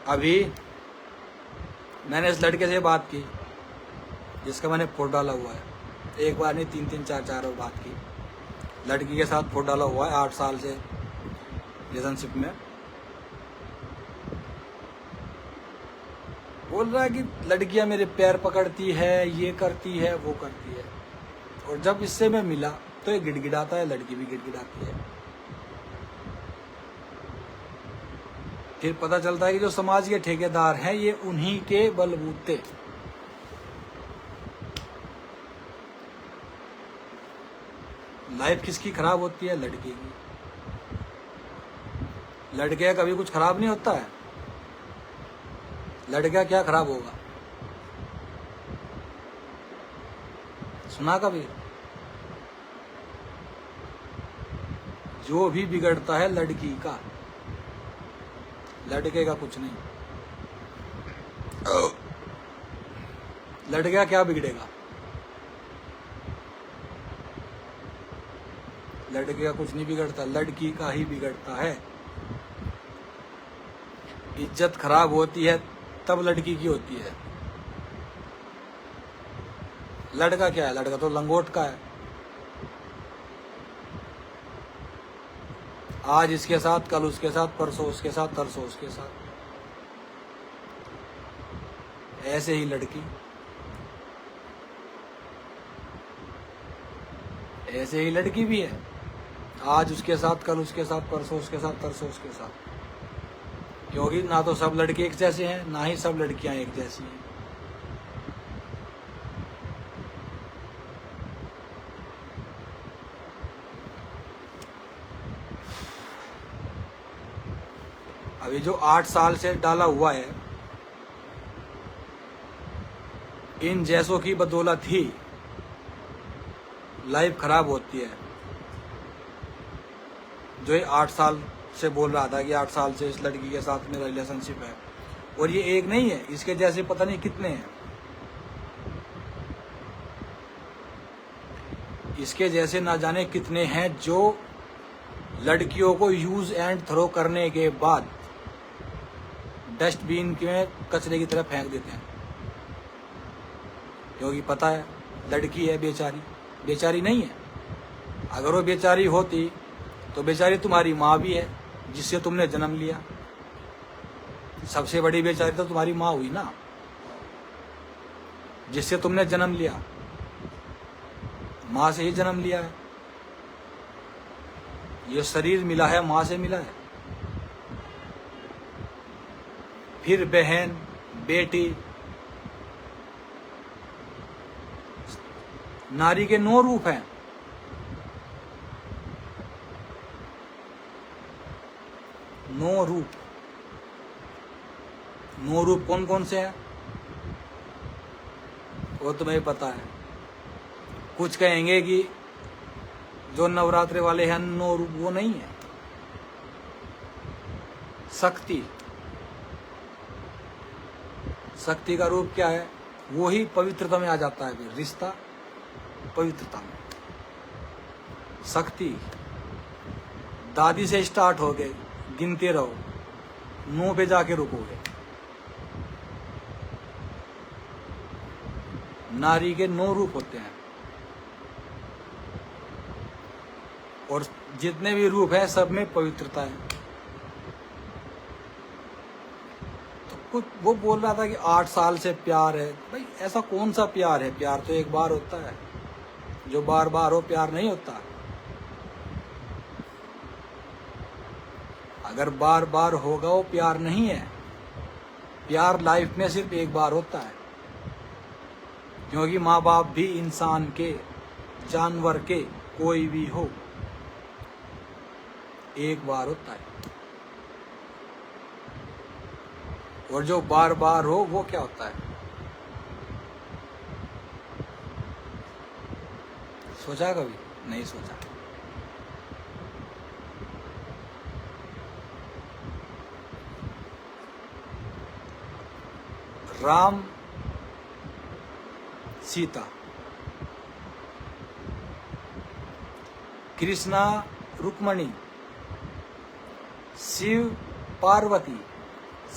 अभी मैंने इस लड़के से बात की जिसका मैंने फोटो डाला हुआ है। एक बार नहीं, 3-3 4-4 बार बात की। लड़की के साथ फोटो डाला हुआ है, 8 साल से रिलेशनशिप में। बोल रहा है कि लड़कियां मेरे पैर पकड़ती है, ये करती है, वो करती है। और जब इससे मैं मिला तो ये गिड़गिड़ाता है, लड़की भी गिड़गिड़ाती है। फिर पता चलता है कि जो समाज के ठेकेदार हैं, ये उन्हीं के बलबूते। लाइफ किसकी खराब होती है? लड़की की। लड़के का कभी कुछ खराब नहीं होता है। लड़का क्या खराब होगा? सुना कभी? जो भी बिगड़ता है लड़की का, लड़के का कुछ नहीं। लड़का क्या बिगड़ेगा? लड़के का कुछ नहीं बिगड़ता, लड़की का ही बिगड़ता है। इज्जत खराब होती है तब लड़की की होती है। लड़का क्या है? लड़का तो लंगोट का है। आज इसके साथ, कल उसके साथ, परसों उसके साथ, तरसों उसके साथ। ऐसे ही लड़की, ऐसे ही लड़की भी है। आज उसके साथ, कल उसके साथ, परसों उसके साथ, तरसों उसके साथ। क्योंकि ना तो सब लड़के एक जैसे हैं, ना ही सब लड़कियां एक जैसी हैं। अभी जो 8 साल से डाला हुआ है, इन जैसों की बदौलत ही लाइफ खराब होती है। जो ये 8 साल से बोल रहा था कि 8 साल से इस लड़की के साथ मेरा रिलेशनशिप है, और ये एक नहीं है, इसके जैसे पता नहीं कितने हैं। इसके जैसे ना जाने कितने हैं जो लड़कियों को यूज एंड थ्रो करने के बाद डस्टबिन में कचरे की तरह फेंक देते हैं। क्योंकि पता है लड़की है, बेचारी। बेचारी नहीं है। अगर वो बेचारी होती तो बेचारी तुम्हारी माँ भी है, जिससे तुमने जन्म लिया। सबसे बड़ी बेचारी तो तुम्हारी माँ हुई ना, जिससे तुमने जन्म लिया। माँ से ही जन्म लिया है। ये शरीर मिला है, माँ से मिला है। फिर बहन, बेटी। नारी के 9 रूप हैं। नौ रूप कौन कौन से हैं वो तुम्हें पता है। कुछ कहेंगे कि जो नवरात्रे वाले हैं 9 रूप, वो नहीं है। शक्ति, शक्ति का रूप क्या है? वो ही पवित्रता में आ जाता है। फिर रिश्ता पवित्रता में। शक्ति दादी से स्टार्ट हो गए, गिनते रहो, 9 पे जाके रुकोगे। नारी के 9 रूप होते हैं। और जितने भी रूप हैं सब में पवित्रता है। तो कुछ वो बोल रहा था कि 8 साल से प्यार है। भाई ऐसा कौन सा प्यार है? प्यार तो एक बार होता है, जो बार बार हो प्यार नहीं होता। अगर बार बार होगा वो प्यार नहीं है। प्यार लाइफ में सिर्फ एक बार होता है, क्योंकि माँ बाप भी इंसान के, जानवर के, कोई भी हो, एक बार होता है। और जो बार बार हो वो क्या होता है? सोचा कभी? नहीं सोचा। राम सीता, कृष्णा रुक्मणी, शिव पार्वती,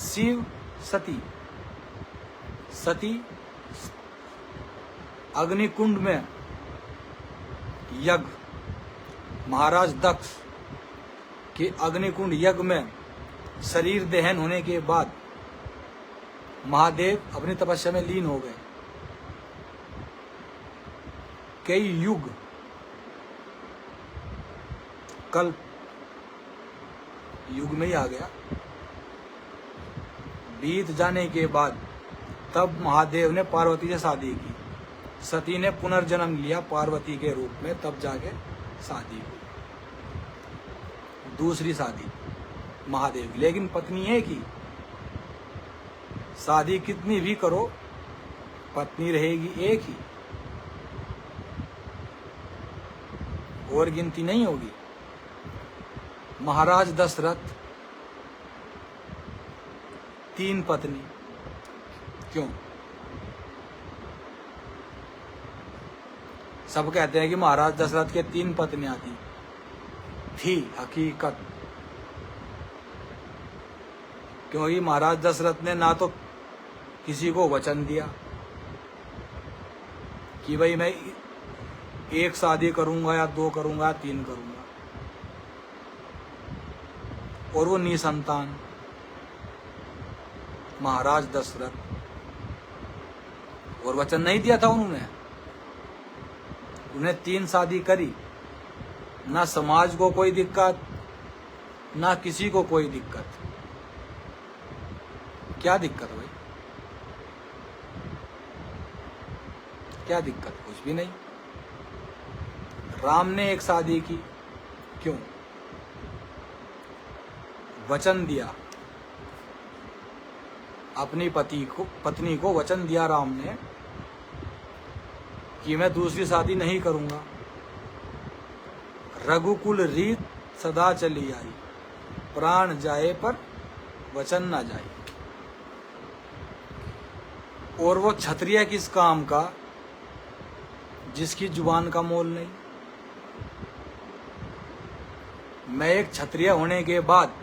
शिव सती, सती अग्निकुंड में यज्ञ, महाराज दक्ष के अग्निकुंड यज्ञ में शरीर दहन होने के बाद महादेव अपनी तपस्या में लीन हो गए। कई युग, कल्प युग में ही आ गया, बीत जाने के बाद तब महादेव ने पार्वती से शादी की। सती ने पुनर्जन्म लिया पार्वती के रूप में, तब जाके शादी हुई, दूसरी शादी महादेव की। लेकिन पत्नी एक ही, शादी कितनी भी करो पत्नी रहेगी एक ही, और गिनती नहीं होगी। महाराज दशरथ 3 पत्नी, क्यों? सब कहते हैं कि महाराज दशरथ के 3 पत्नियां थी हकीकत, क्योंकि महाराज दशरथ ने ना तो किसी को वचन दिया कि भाई मैं 1 शादी करूंगा या 2 करूंगा या 3 करूंगा, और वो निसंतान महाराज दशरथ, और वचन नहीं दिया था उन्होंने। उन्हें 3 शादी करी, ना समाज को कोई दिक्कत, ना किसी को कोई दिक्कत। क्या दिक्कत भाई? क्या दिक्कत? कुछ भी नहीं। राम ने 1 शादी की, क्यों? वचन दिया, अपनी पत्नी को वचन दिया राम ने कि मैं दूसरी शादी नहीं करूंगा। रघुकुल रीत सदा चली आई, प्राण जाए पर वचन ना जाए। और वो क्षत्रिय किस काम का जिसकी जुबान का मोल नहीं। मैं एक क्षत्रिय होने के बाद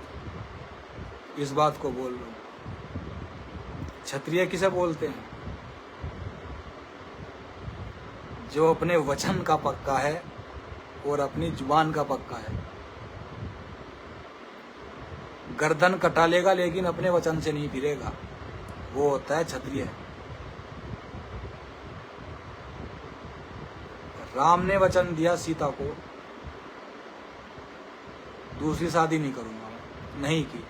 इस बात को बोल रहा हूं। क्षत्रिय किसे बोलते हैं? जो अपने वचन का पक्का है और अपनी जुबान का पक्का है। गर्दन कटा लेगा लेकिन अपने वचन से नहीं फिरेगा, वो होता है क्षत्रिय। राम ने वचन दिया सीता को, दूसरी शादी नहीं करूंगा, नहीं की।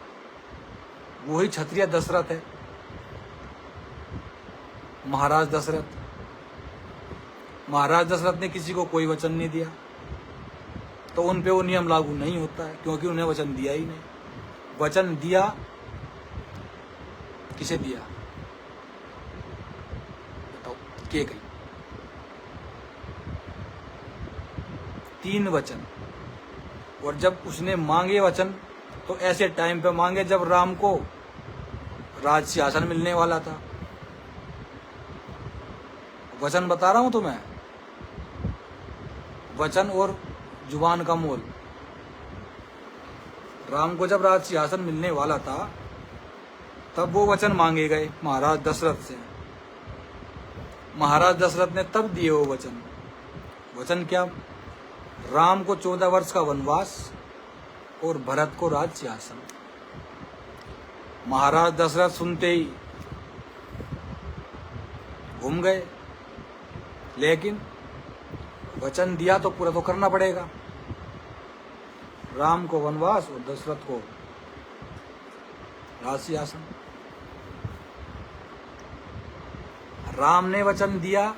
वही क्षत्रिय दशरथ है, महाराज दशरथ। महाराज दशरथ ने किसी को कोई वचन नहीं दिया, तो उन पे वो नियम लागू नहीं होता है, क्योंकि उन्हें वचन दिया ही नहीं। वचन दिया किसे दिया बताओ? के गई 3 वचन। और जब उसने मांगे वचन तो ऐसे टाइम पे मांगे जब राम को राज सिंहासन मिलने वाला था। वचन बता रहा हूं तो मैं, वचन और जुबान का मोल। राम को जब राज सिंहासन मिलने वाला था तब वो वचन मांगे गए महाराज दशरथ से। महाराज दशरथ ने तब दिए वो वचन। वचन क्या? राम को 14 वर्ष का वनवास और भरत को राज सिंहासन। महाराज दशरथ सुनते ही घूम गए, लेकिन वचन दिया तो पूरा तो करना पड़ेगा। राम को वनवास और दशरथ को राज सिंहासन। राम ने वचन दिया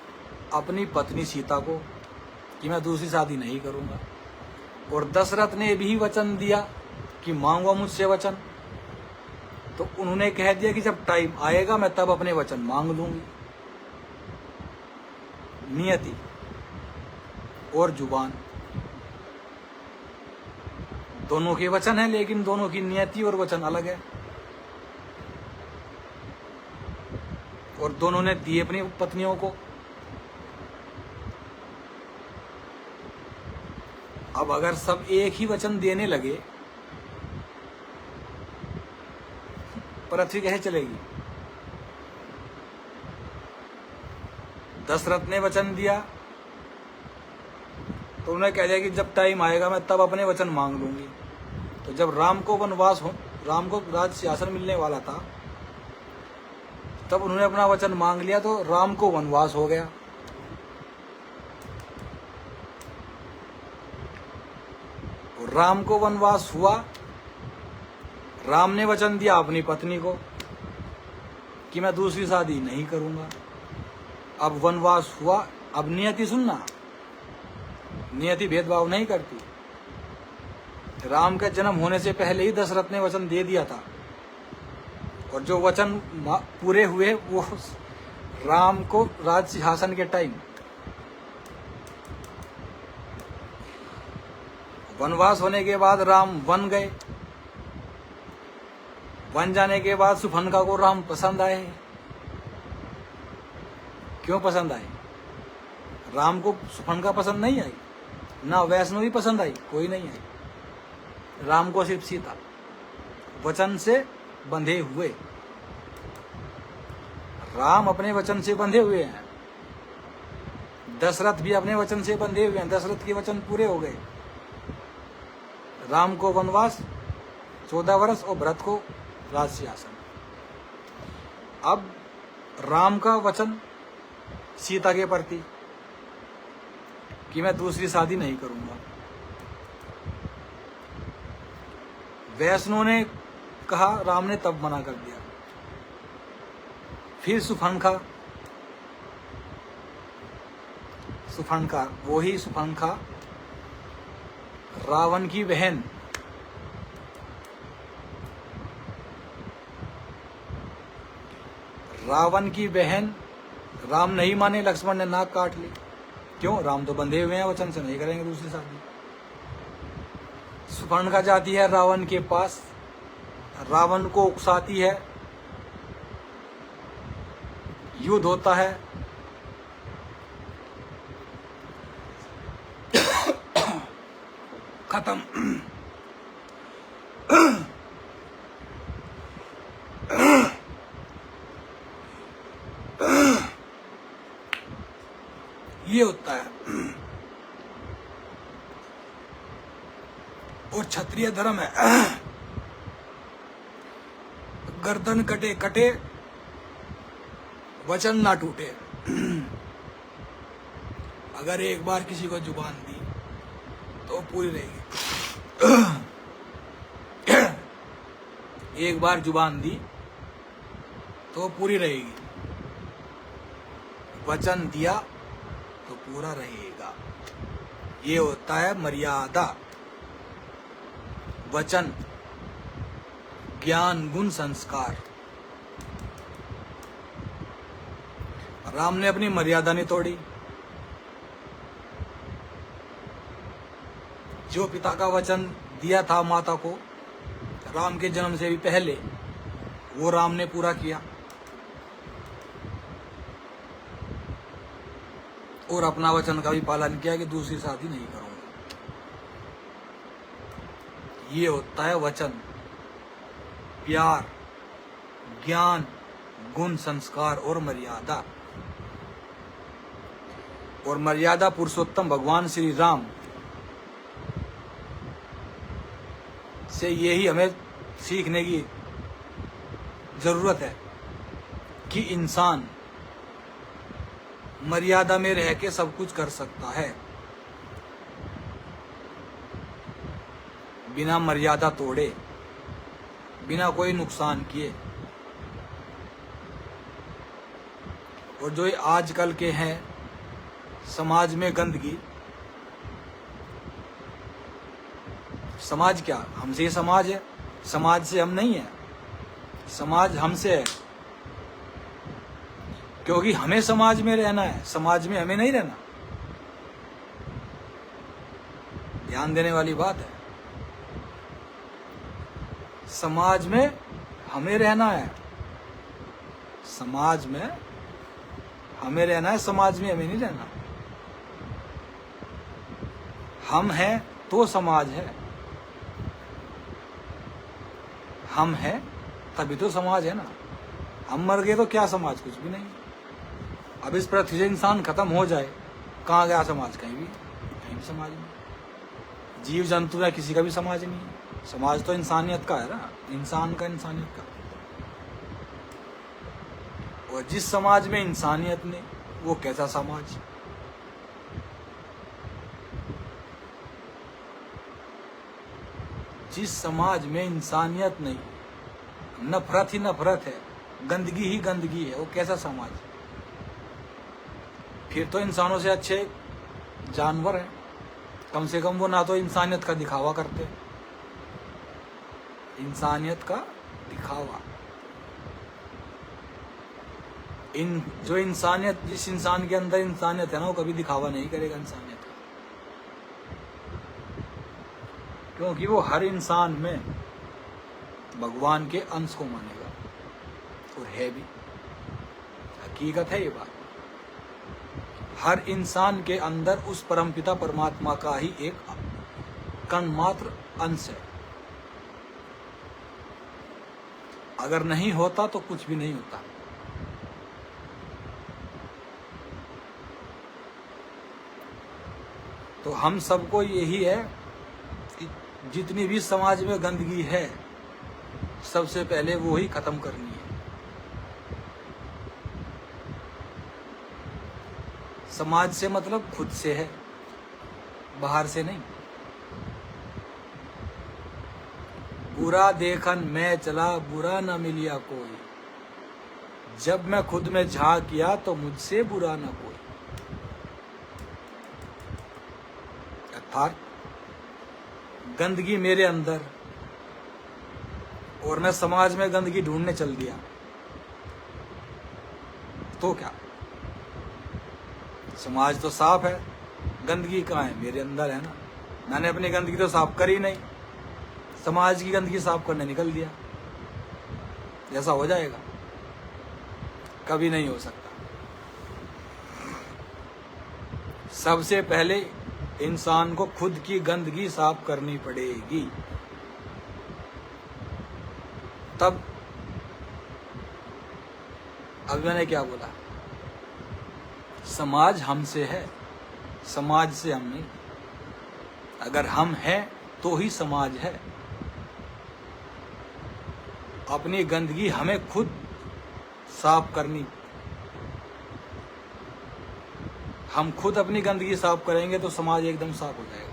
अपनी पत्नी सीता को कि मैं दूसरी शादी नहीं करूंगा, और दशरथ ने भी वचन दिया कि मांगो मुझसे वचन। तो उन्होंने कह दिया कि जब टाइम आएगा मैं तब अपने वचन मांग लूंगी। नियति और जुबान दोनों के वचन है, लेकिन दोनों की नियति और वचन अलग है। और दोनों ने दिए अपनी पत्नियों को। अब अगर सब एक ही वचन देने लगे, पृथ्वी कैसे चलेगी? दशरथ ने वचन दिया तो उन्होंने कह दिया कि जब टाइम आएगा मैं तब अपने वचन मांग लूंगी। तो जब राम को वनवास हो, राम को राज सिंहासन मिलने वाला था, तब उन्होंने अपना वचन मांग लिया, तो राम को वनवास हो गया। और राम को वनवास हुआ, राम ने वचन दिया अपनी पत्नी को कि मैं दूसरी शादी नहीं करूंगा। अब वनवास हुआ। अब नियति सुनना, नियति भेदभाव नहीं करती। राम के जन्म होने से पहले ही दशरथ ने वचन दे दिया था, और जो वचन पूरे हुए वो राम को राज सिंहासन के टाइम। वनवास होने के बाद राम वन गए। वन जाने के बाद सुफनका को राम पसंद आए। क्यों पसंद आए? राम को सुफनका पसंद नहीं आई, ना वैष्णवी पसंद आई, कोई नहीं आई। राम को सिर्फ सीता। वचन से बंधे हुए। राम अपने वचन से बंधे हुए हैं, दशरथ भी अपने वचन से बंधे हुए हैं। दशरथ के वचन पूरे हो गए। राम को वनवास 14 वर्ष और भरत को राज सिंहासन। अब राम का वचन सीता के प्रति कि मैं दूसरी शादी नहीं करूंगा। वैष्णव ने कहा, राम ने तब मना कर दिया। फिर सुफनका, वही सुफनका रावण की बहन। रावण की बहन राम नहीं माने, लक्ष्मण ने नाक काट ली। क्यों? राम तो बंधे हुए हैं वचन से, नहीं करेंगे दूसरी शादी। सुफनका जाती है रावण के पास, रावण को उकसाती है, युद्ध होता है। खत्म। ये होता है। और क्षत्रिय धर्म है, गर्दन कटे कटे वचन ना टूटे। अगर एक बार किसी को जुबान दी तो पूरी रहेगी। एक बार जुबान दी तो पूरी रहेगी। वचन दिया तो पूरा रहेगा। ये होता है मर्यादा। वचन, ज्ञान, गुण, संस्कार। राम ने अपनी मर्यादा नहीं तोड़ी। जो पिता का वचन दिया था माता को राम के जन्म से भी पहले, वो राम ने पूरा किया और अपना वचन का भी पालन किया कि दूसरी शादी नहीं करूंगा। ये होता है वचन, प्यार, ज्ञान, गुण, संस्कार और मर्यादा। और मर्यादा पुरुषोत्तम भगवान श्री राम से यही हमें सीखने की जरूरत है कि इंसान मर्यादा में रह के सब कुछ कर सकता है, बिना मर्यादा तोड़े, बिना कोई नुकसान किए। और जो ये आजकल के हैं समाज में गंदगी, समाज क्या, हमसे ये समाज है, समाज से हम नहीं है, समाज हमसे है। क्योंकि हमें समाज में रहना है, समाज में हमें नहीं रहना। ध्यान देने वाली बात है, समाज में हमें रहना है, समाज में हमें रहना है, समाज में हमें नहीं रहना। हम हैं तो समाज है, हम हैं तभी तो समाज है ना। हम मर गए तो क्या समाज, कुछ भी नहीं। अब इस पृथ्वी से इंसान खत्म हो जाए, कहाँ गया समाज, कहीं भी समाज नहीं। जीव जंतु या किसी का भी समाज नहीं है। समाज तो इंसानियत का है ना, इंसान का, इंसानियत का। और जिस समाज में इंसानियत नहीं, वो कैसा समाज। जिस समाज में इंसानियत नहीं, नफरत ही नफरत है, गंदगी ही गंदगी है, वो कैसा समाज। फिर तो इंसानों से अच्छे जानवर हैं, कम से कम वो ना तो इंसानियत का दिखावा करते, इंसानियत का दिखावा। जो इंसानियत, जिस इंसान के अंदर इंसानियत है ना, वो कभी दिखावा नहीं करेगा इंसानियत का, क्योंकि वो हर इंसान में भगवान के अंश को मानेगा, और है भी, हकीकत है ये बात। हर इंसान के अंदर उस परमपिता परमात्मा का ही एक कण मात्र अंश है। अगर नहीं होता तो कुछ भी नहीं होता। तो हम सबको यही है कि जितनी भी समाज में गंदगी है, सबसे पहले वो ही खत्म करनी है। समाज से मतलब खुद से है, बाहर से नहीं। बुरा देखन मैं चला, बुरा न मिलिया कोई, जब मैं खुद में झांक किया तो मुझसे बुरा न कोई। अर्थात गंदगी मेरे अंदर, और मैं समाज में गंदगी ढूंढने चल दिया, तो क्या। समाज तो साफ है, गंदगी कहाँ है, मेरे अंदर है ना। मैंने अपनी गंदगी तो साफ करी नहीं, समाज की गंदगी साफ करने निकल दिया। जैसा हो जाएगा, कभी नहीं हो सकता। सबसे पहले इंसान को खुद की गंदगी साफ करनी पड़ेगी, तब। अब मैंने क्या बोला, समाज हमसे है, समाज से हम नहीं। अगर हम हैं तो ही समाज है। अपनी गंदगी हमें खुद साफ करनी। हम खुद अपनी गंदगी साफ करेंगे तो समाज एकदम साफ हो जाएगा।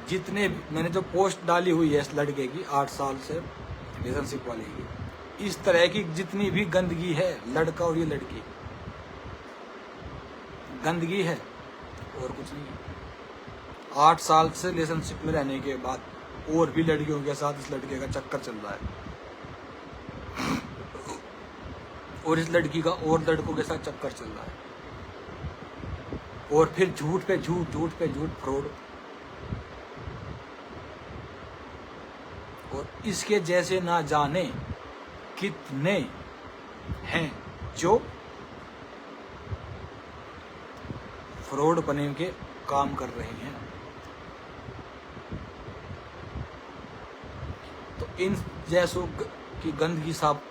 जितने मैंने जो पोस्ट डाली हुई है इस लड़के की, 8 साल से रिलेशनशिप वाली की, इस तरह की जितनी भी गंदगी है, लड़का और ये लड़की, गंदगी है और कुछ नहीं है। 8 साल से रिलेशनशिप में रहने के बाद और भी लड़कियों के साथ इस लड़के का चक्कर चल रहा है, और इस लड़की का और लड़कों के साथ चक्कर चल रहा है, और फिर झूठ पे झूठ, झूठ पे झूठ, फ्रॉड। और इसके जैसे ना जाने कितने हैं जो फ्रॉड बने के काम कर रहे हैं। तो इन जैसों की गंदगी साफ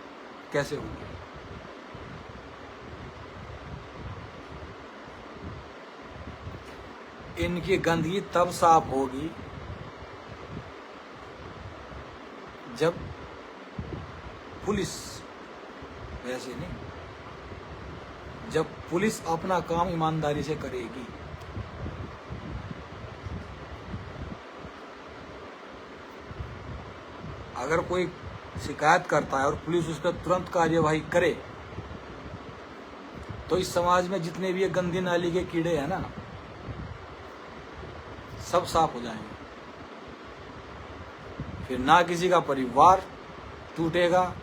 कैसे होगी? इनकी गंदगी तब साफ होगी जब पुलिस, वैसे नहीं, जब पुलिस अपना काम ईमानदारी से करेगी। अगर कोई शिकायत करता है और पुलिस उस पर तुरंत कार्यवाही करे तो इस समाज में जितने भी ये गंदी नाली के कीड़े हैं ना, सब साफ हो जाएंगे। फिर ना किसी का परिवार टूटेगा,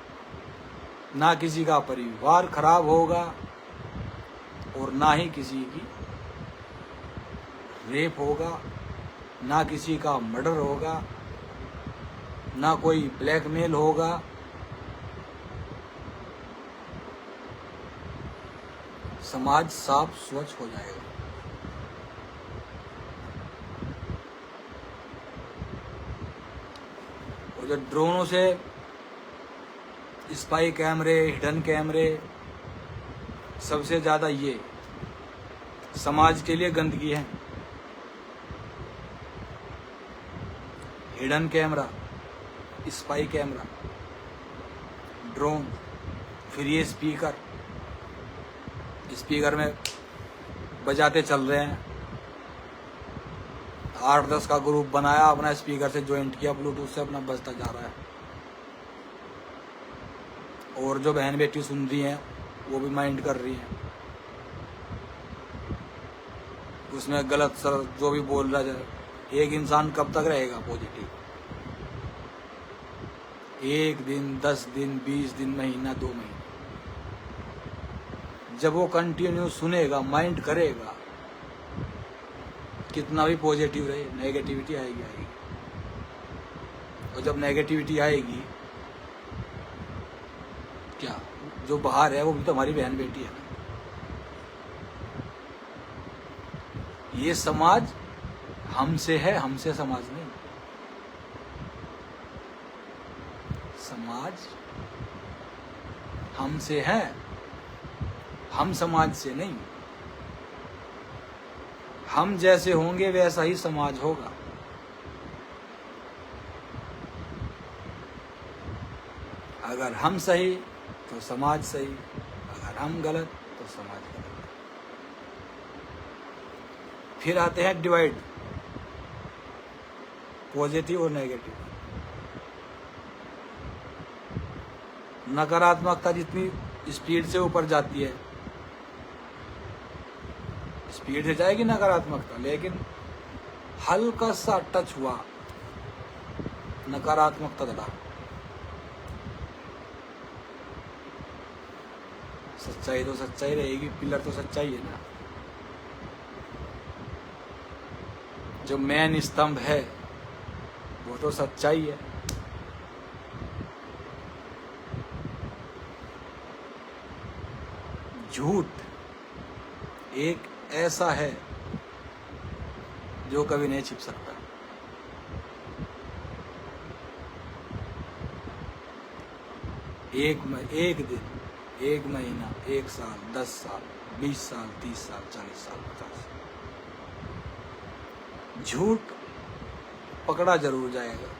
ना किसी का परिवार खराब होगा, और ना ही किसी की रेप होगा, ना किसी का मर्डर होगा, ना कोई ब्लैकमेल होगा। समाज साफ स्वच्छ हो जाएगा। और जो ड्रोनों से स्पाई कैमरे, हिडन कैमरे, सबसे ज्यादा ये समाज के लिए गंदगी है। Hidden camera, spy camera, drone, फिर ये स्पीकर में बजाते चल रहे हैं। 8-10 का ग्रुप बनाया, अपना स्पीकर से ज्वाइंट किया, ब्लूटूथ से अपना बजता जा रहा है। और जो बहन बेटी सुन रही हैं वो भी माइंड कर रही हैं। उसमें गलत सर जो भी बोल रहा है, एक इंसान कब तक रहेगा पॉजिटिव? 1 दिन, 10 दिन, 20 दिन, महीना, 2 महीने। जब वो कंटिन्यू सुनेगा, माइंड करेगा, कितना भी पॉजिटिव रहे, नेगेटिविटी आएगी। और जब नेगेटिविटी आएगी, क्या जो बाहर है वो भी तो हमारी बहन बेटी है ना। ये समाज हमसे है, हमसे समाज नहीं। समाज हमसे है, हम समाज से नहीं। हम जैसे होंगे वैसा ही समाज होगा। अगर हम सही तो समाज सही, अगर हम गलत तो समाज गलत। फिर आते हैं डिवाइड, पॉजिटिव और नेगेटिव। नकारात्मकता जितनी स्पीड से ऊपर जाती है, स्पीड से जाएगी नकारात्मकता, लेकिन हल्का सा टच हुआ नकारात्मकता दड़ा। सच्चाई तो सच्चाई रहेगी, पिलर तो सच्चाई है ना। जो मेन स्तंभ है वो तो सच्चाई है। झूठ एक ऐसा है जो कभी नहीं छिप सकता। एक दिन, 1 महीना, 1 साल, 10 साल, 20 साल, 30 साल, 40 साल, 50 साल, झूठ पकड़ा जरूर जाएगा।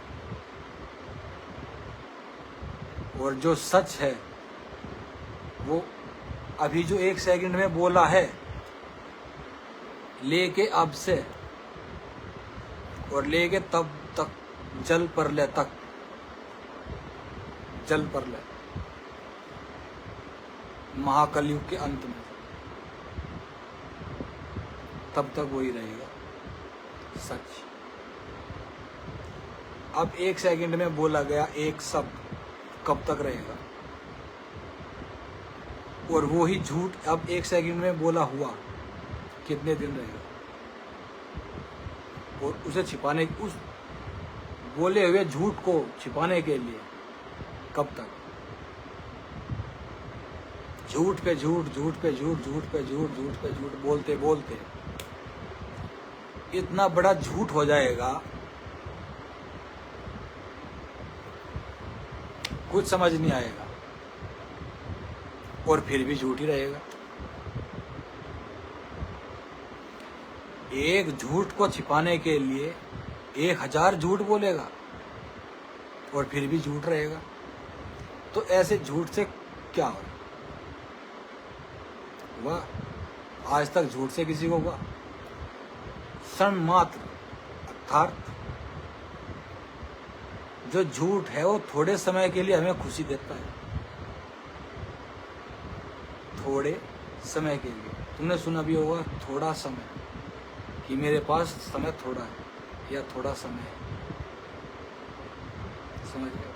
और जो सच है वो अभी जो 1 सेकंड में बोला है, लेके अब से और लेके तब तक, जल परलय तक, जल परलय, महाकलयुग के अंत में, तब तक वही रहेगा सच। अब 1 सेकंड में बोला गया एक शब्द कब तक रहेगा? और वो ही झूठ अब 1 सेकंड में बोला हुआ कितने दिन रहेगा? और उसे छिपाने, उस बोले हुए झूठ को छिपाने के लिए कब तक? झूठ पे झूठ, झूठ पे झूठ, झूठ पे झूठ, झूठ पे झूठ बोलते बोलते इतना बड़ा झूठ हो जाएगा, कुछ समझ नहीं आएगा, और फिर भी झूठ ही रहेगा। एक झूठ को छिपाने के लिए 1000 झूठ बोलेगा और फिर भी झूठ रहेगा। तो ऐसे झूठ से क्या हो? वह आज तक झूठ से किसी को हुआ? क्षण मात्र, अर्थात जो झूठ है वो थोड़े समय के लिए हमें खुशी देता है, थोड़े समय के लिए। तुमने सुना भी होगा थोड़ा समय, कि मेरे पास समय थोड़ा है या थोड़ा समय है। समझ गए?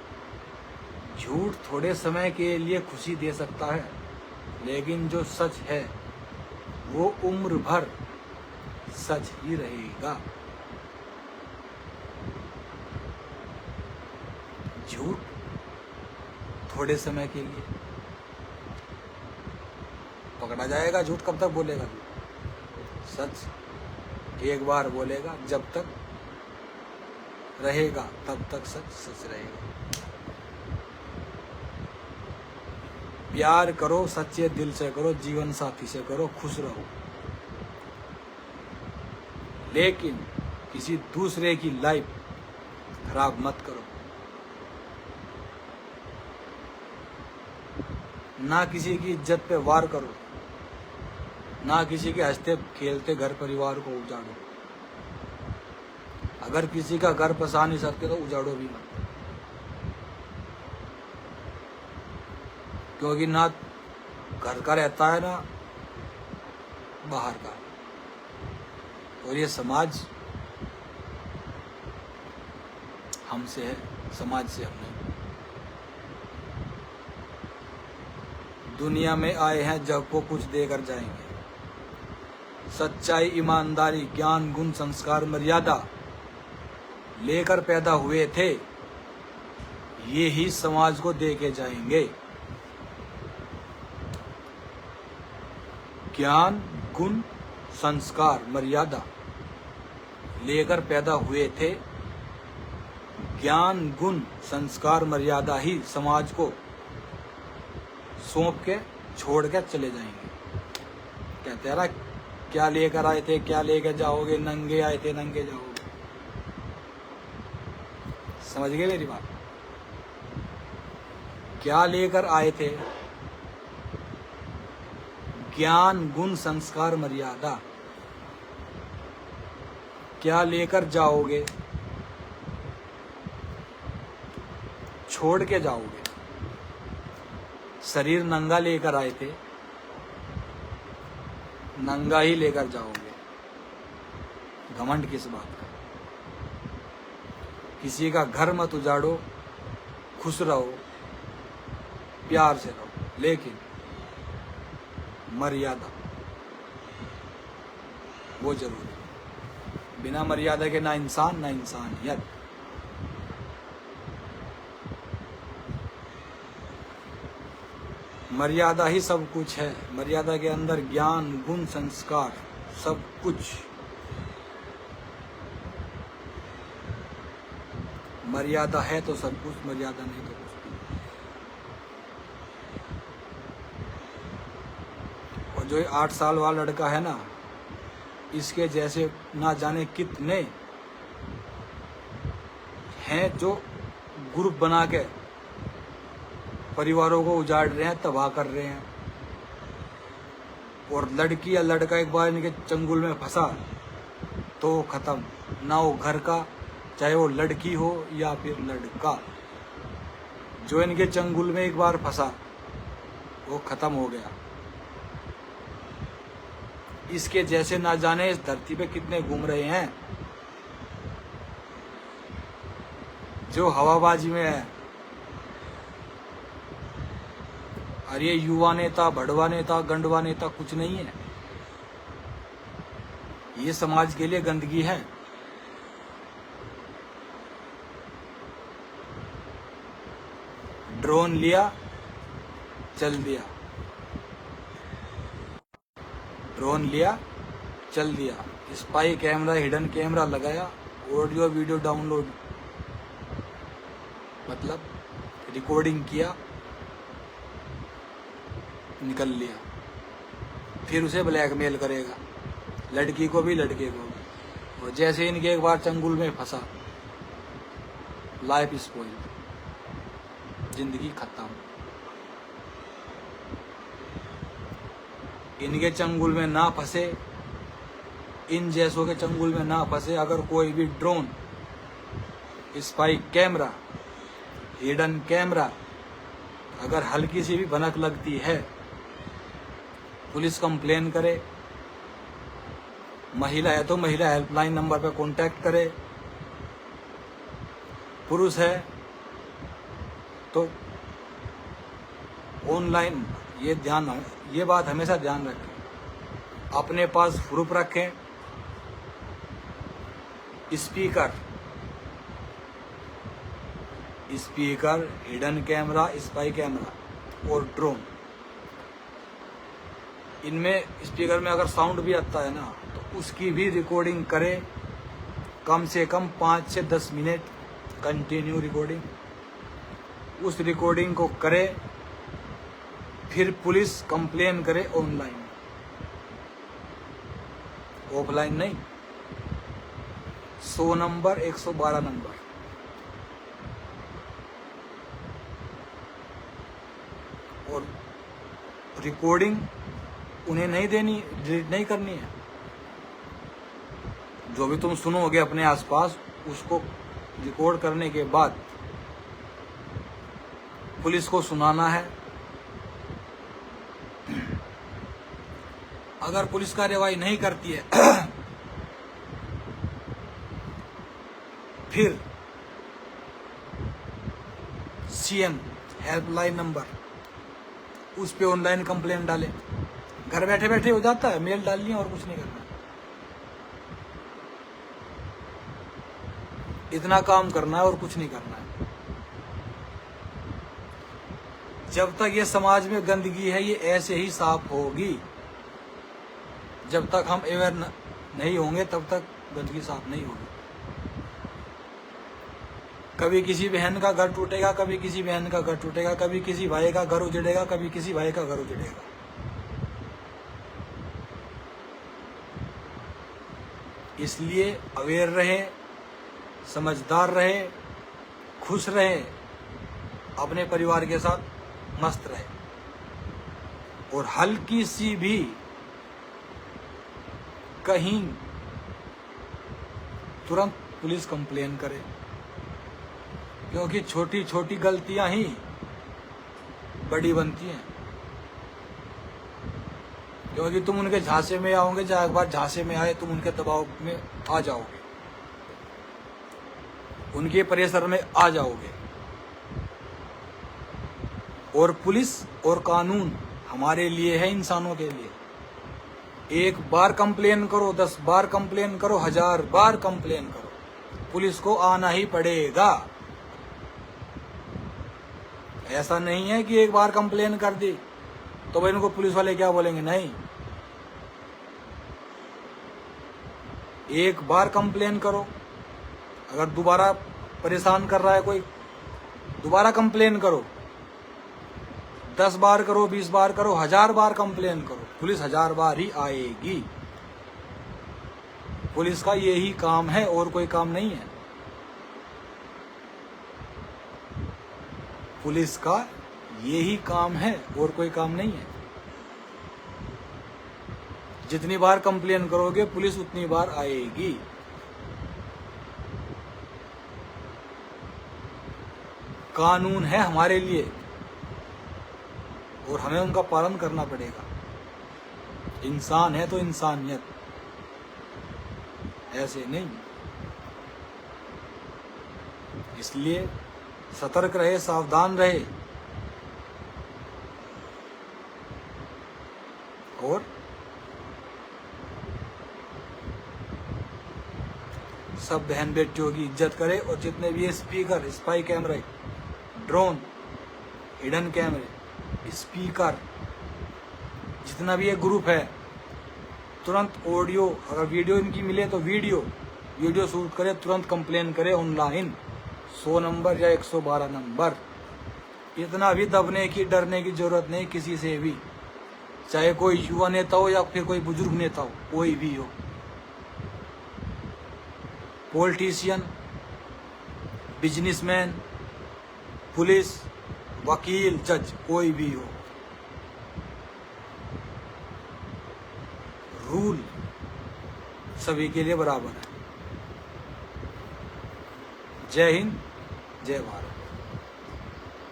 झूठ थोड़े समय के लिए खुशी दे सकता है, लेकिन जो सच है वो उम्र भर सच ही रहेगा। झूठ थोड़े समय के लिए पकड़ा जाएगा। झूठ कब तक बोलेगा? सच एक बार बोलेगा, जब तक रहेगा तब तक सच सच रहेगा। प्यार करो, सच्चे दिल से करो, जीवन साथी से करो, खुश रहो, लेकिन किसी दूसरे की लाइफ खराब मत करो। ना किसी की इज्जत पे वार करो, ना किसी के हंसते खेलते घर परिवार को उजाड़ो। अगर किसी का घर बसा नहीं सकते तो उजाड़ो भी मत, क्योंकि ना घर का रहता है ना बाहर का। और ये समाज हमसे है, समाज से हम नहीं। दुनिया में आए हैं जग को कुछ देकर जाएंगे। सच्चाई, ईमानदारी, ज्ञान, गुण, संस्कार, मर्यादा लेकर पैदा हुए थे, ये ही समाज को देके जाएंगे। ज्ञान, गुण, संस्कार, मर्यादा लेकर पैदा हुए थे, ज्ञान, गुण, संस्कार, मर्यादा ही समाज को सौंप के छोड़ के चले जाएंगे। कहते हैं ना, क्या लेकर आए थे क्या लेकर जाओगे, नंगे आए थे नंगे जाओगे। समझ गए मेरी बात? क्या लेकर आए थे? ज्ञान, गुण, संस्कार, मर्यादा। क्या लेकर जाओगे? छोड़ के जाओगे। शरीर नंगा लेकर आए थे, नंगा ही लेकर जाओगे। घमंड किस बात का? किसी का घर मत उजाड़ो, खुश रहो, प्यार से रहो, लेकिन मर्यादा वो जरूरी है। बिना मर्यादा के ना इंसान ना इंसानियत। मर्यादा ही सब कुछ है। मर्यादा के अंदर ज्ञान, गुण, संस्कार सब कुछ। मर्यादा है तो सब कुछ, मर्यादा नहीं तो कुछ नहीं। और जो 8 साल वाला लड़का है ना, इसके जैसे ना जाने कितने हैं जो ग्रुप बना के परिवारों को उजाड़ रहे हैं, तबाह कर रहे हैं। और लड़की या लड़का एक बार इनके चंगुल में फंसा तो खत्म। ना वो घर का, चाहे वो लड़की हो या फिर लड़का, जो इनके चंगुल में एक बार फंसा वो खत्म हो गया। इसके जैसे ना जाने इस धरती पे कितने घूम रहे हैं, जो हवाबाजी में है। और ये युवा नेता, भड़वा नेता, गंडवा नेता कुछ नहीं है। ये समाज के लिए गंदगी है। ड्रोन लिया, चल दिया। ड्रोन लिया, चल दिया। स्पाई कैमरा, हिडन कैमरा लगाया, ऑडियो वीडियो डाउनलोड, मतलब रिकॉर्डिंग किया, निकल लिया। फिर उसे ब्लैकमेल करेगा, लड़की को भी लड़के को भी। और जैसे इनके एक बार चंगुल में फंसा, लाइफ स्पॉइल, जिंदगी खत्म। इनके चंगुल में ना फंसे, इन जैसों के चंगुल में ना फंसे अगर कोई भी drone, spy camera, hidden camera, अगर हल्की सी भी भनक लगती है, पुलिस कंप्लेन करे। महिला है तो महिला हेल्पलाइन नंबर पर कांटेक्ट करे, पुरुष है तो ऑनलाइन। ये बात हमेशा ध्यान रखें, अपने पास प्रूफ रखें। Speaker, hidden camera, spy camera और ड्रोन, इनमें स्पीकर में अगर साउंड भी आता है ना तो उसकी भी रिकॉर्डिंग करें, कम से कम 5 से 10 मिनट कंटिन्यू रिकॉर्डिंग। उस रिकॉर्डिंग को करे, फिर पुलिस कंप्लेन करे ऑनलाइन, ऑफलाइन नहीं। 100 नंबर, 112 नंबर। और रिकॉर्डिंग उन्हें नहीं देनी, डिलीट नहीं करनी है। जो भी तुम सुनोगे अपने आसपास, उसको रिकॉर्ड करने के बाद पुलिस को सुनाना है। अगर पुलिस कार्रवाई नहीं करती है फिर सीएम हेल्पलाइन नंबर, उस पे ऑनलाइन कंप्लेंट डाले। घर बैठे बैठे हो जाता है, मेल डालनी है और कुछ नहीं करना। इतना काम करना है और कुछ नहीं करना है। जब तक ये समाज में गंदगी है, ये ऐसे ही साफ होगी। जब तक हम अवेयर नहीं होंगे तब तक गंदगी साफ नहीं होगी। कभी किसी बहन का घर टूटेगा, कभी किसी बहन का घर टूटेगा, कभी किसी भाई का घर उजड़ेगा, कभी किसी भाई का घर उजड़ेगा। इसलिए अवेयर रहे, समझदार रहे, खुश रहे, अपने परिवार के साथ मस्त रहे। और हल्की सी भी कहीं तुरंत पुलिस कंप्लेन करे, क्योंकि छोटी छोटी गलतियां ही बड़ी बनती हैं। क्योंकि तुम उनके झांसे में आओगे, चाहे एक बार झांसे में आए, तुम उनके दबाव में आ जाओगे, उनके प्रेशर में आ जाओगे। और पुलिस और कानून हमारे लिए है, इंसानों के लिए। एक बार कंप्लेन करो, 10 बार कंप्लेन करो, 1000 बार कंप्लेन करो, पुलिस को आना ही पड़ेगा। ऐसा नहीं है कि एक बार कंप्लेन कर दी तो भाई इनको पुलिस वाले क्या बोलेंगे, नहीं। एक बार कंप्लेन करो, अगर दोबारा परेशान कर रहा है कोई, दोबारा कंप्लेन करो। 10 बार करो, 20 बार करो, 1000 बार कंप्लेन करो, पुलिस 1000 बार ही आएगी। पुलिस का यही काम है और कोई काम नहीं है। पुलिस का यही काम है और कोई काम नहीं है। जितनी बार कंप्लेन करोगे, पुलिस उतनी बार आएगी। कानून है हमारे लिए और हमें उनका पालन करना पड़ेगा। इंसान है तो इंसानियत, ऐसे नहीं। इसलिए सतर्क रहे, सावधान रहे। और सब बहन बेटियों की इज्जत करे। और जितने भी स्पीकर, स्पाई कैमरे, ड्रोन, हिडन कैमरे, स्पीकर, जितना भी ये ग्रुप है, तुरंत ऑडियो, अगर वीडियो इनकी मिले तो वीडियो शूट करे, तुरंत कंप्लेन करे ऑनलाइन। 100 नंबर या 112 नंबर। इतना भी दबने की, डरने की जरूरत नहीं किसी से भी, चाहे कोई युवा नेता हो या फिर कोई बुजुर्ग नेता हो, कोई भी हो। पॉलिटिशियन, बिजनेसमैन, पुलिस, वकील, जज, कोई भी हो, रूल सभी के लिए बराबर है। जय हिंद, जय भारत।